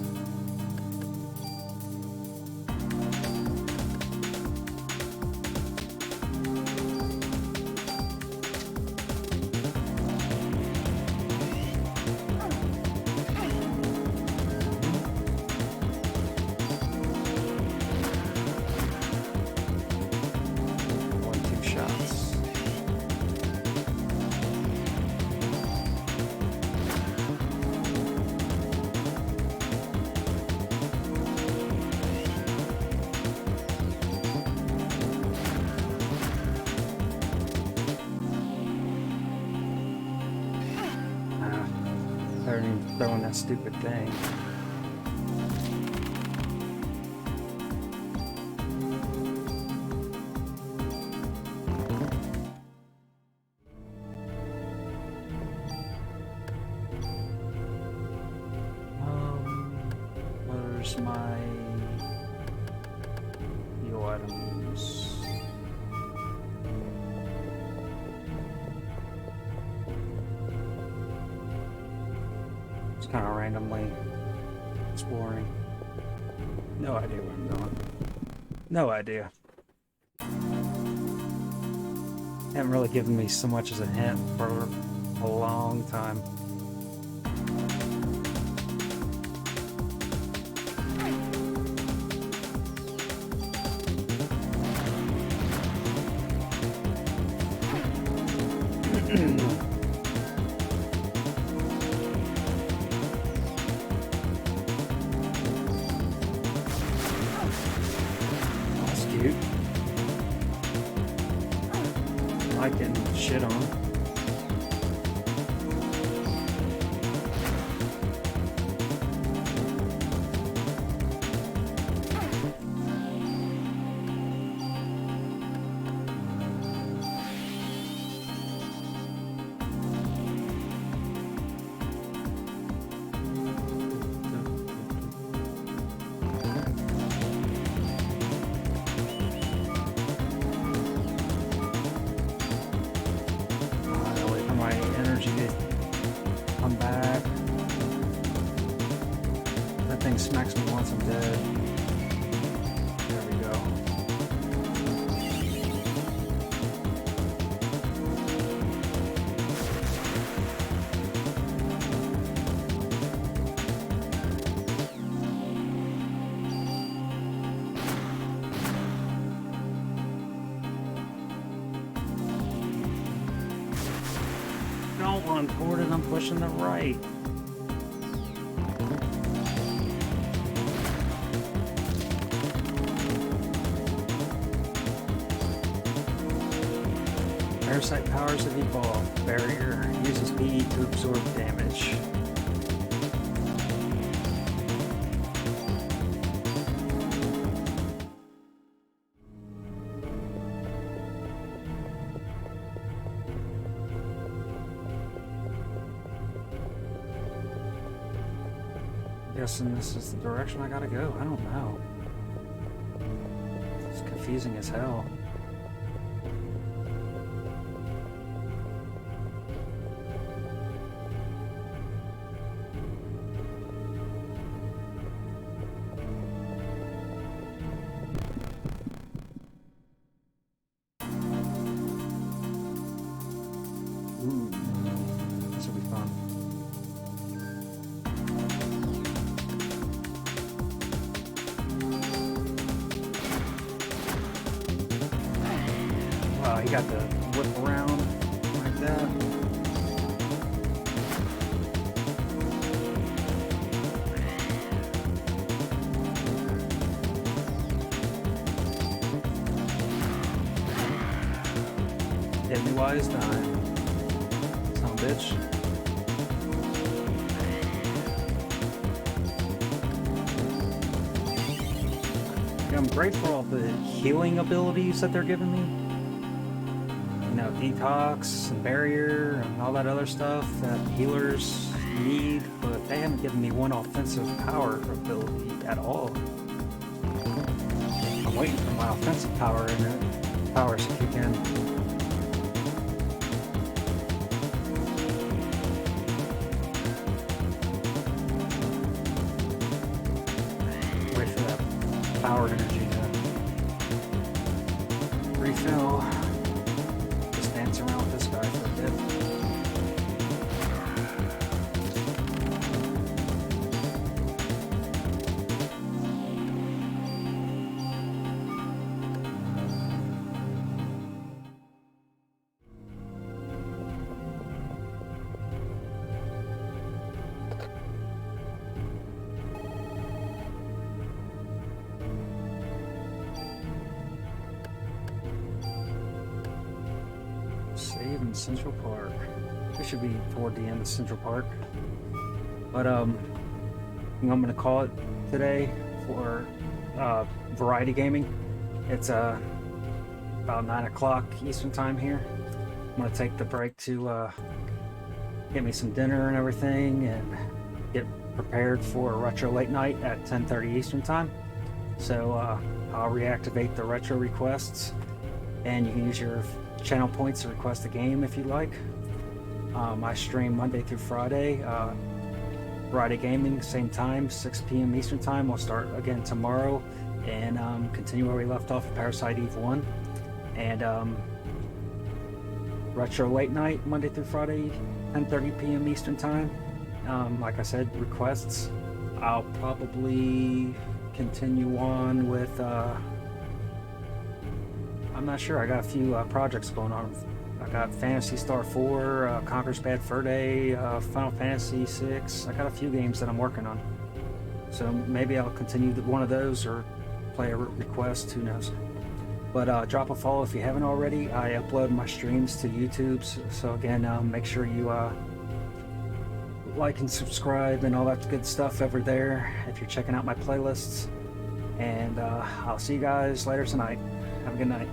better than throwing that stupid thing. Where's my heal items? Kind of randomly exploring. No idea where I'm going. No idea. Haven't really given me so much as a hint for a long time. Like getting shit on. Come back. That thing smacks me once I'm dead. There we go. Don't run forward and I'm pushing the right. Parasite powers have evolved. Barrier uses PE to absorb damage. Guessing this is the direction I gotta go. I don't know. It's confusing as hell. Ooh, this will be fun. Wow, he got the whip around like that. Hit me while he's dying. Son of a bitch. I'm grateful for all the healing abilities that they're giving me. You know, detox and barrier and all that other stuff that healers need, but they haven't given me one offensive power ability at all. I'm waiting for my offensive powers to kick in. Wait for that power energy to refill. Just dance around with this guy for a bit. Save in Central Park. We should be toward the end of Central Park. But I'm gonna call it today for variety gaming. It's about 9 o'clock Eastern time here. I'm gonna take the break to get me some dinner and everything, and get prepared for a retro late night at 10:30 Eastern time. So I'll reactivate the retro requests, and you can use your channel points to request a game if you like. I stream Monday through Friday. Friday gaming, same time, 6 p.m. Eastern time. We'll start again tomorrow and continue where we left off at Parasite Eve 1. And retro late night, Monday through Friday, 10:30 p.m. Eastern time. Like I said, requests. I'll probably continue on with I'm not sure. I got a few projects going on. I got Phantasy Star 4, Conquer's Bad Fur Day, Final Fantasy 6. I got a few games that I'm working on. So maybe I'll continue one of those or play a request, who knows. But drop a follow if you haven't already. I upload my streams to YouTube, so again, make sure you like and subscribe and all that good stuff over there if you're checking out my playlists. And I'll see you guys later tonight. Have a good night.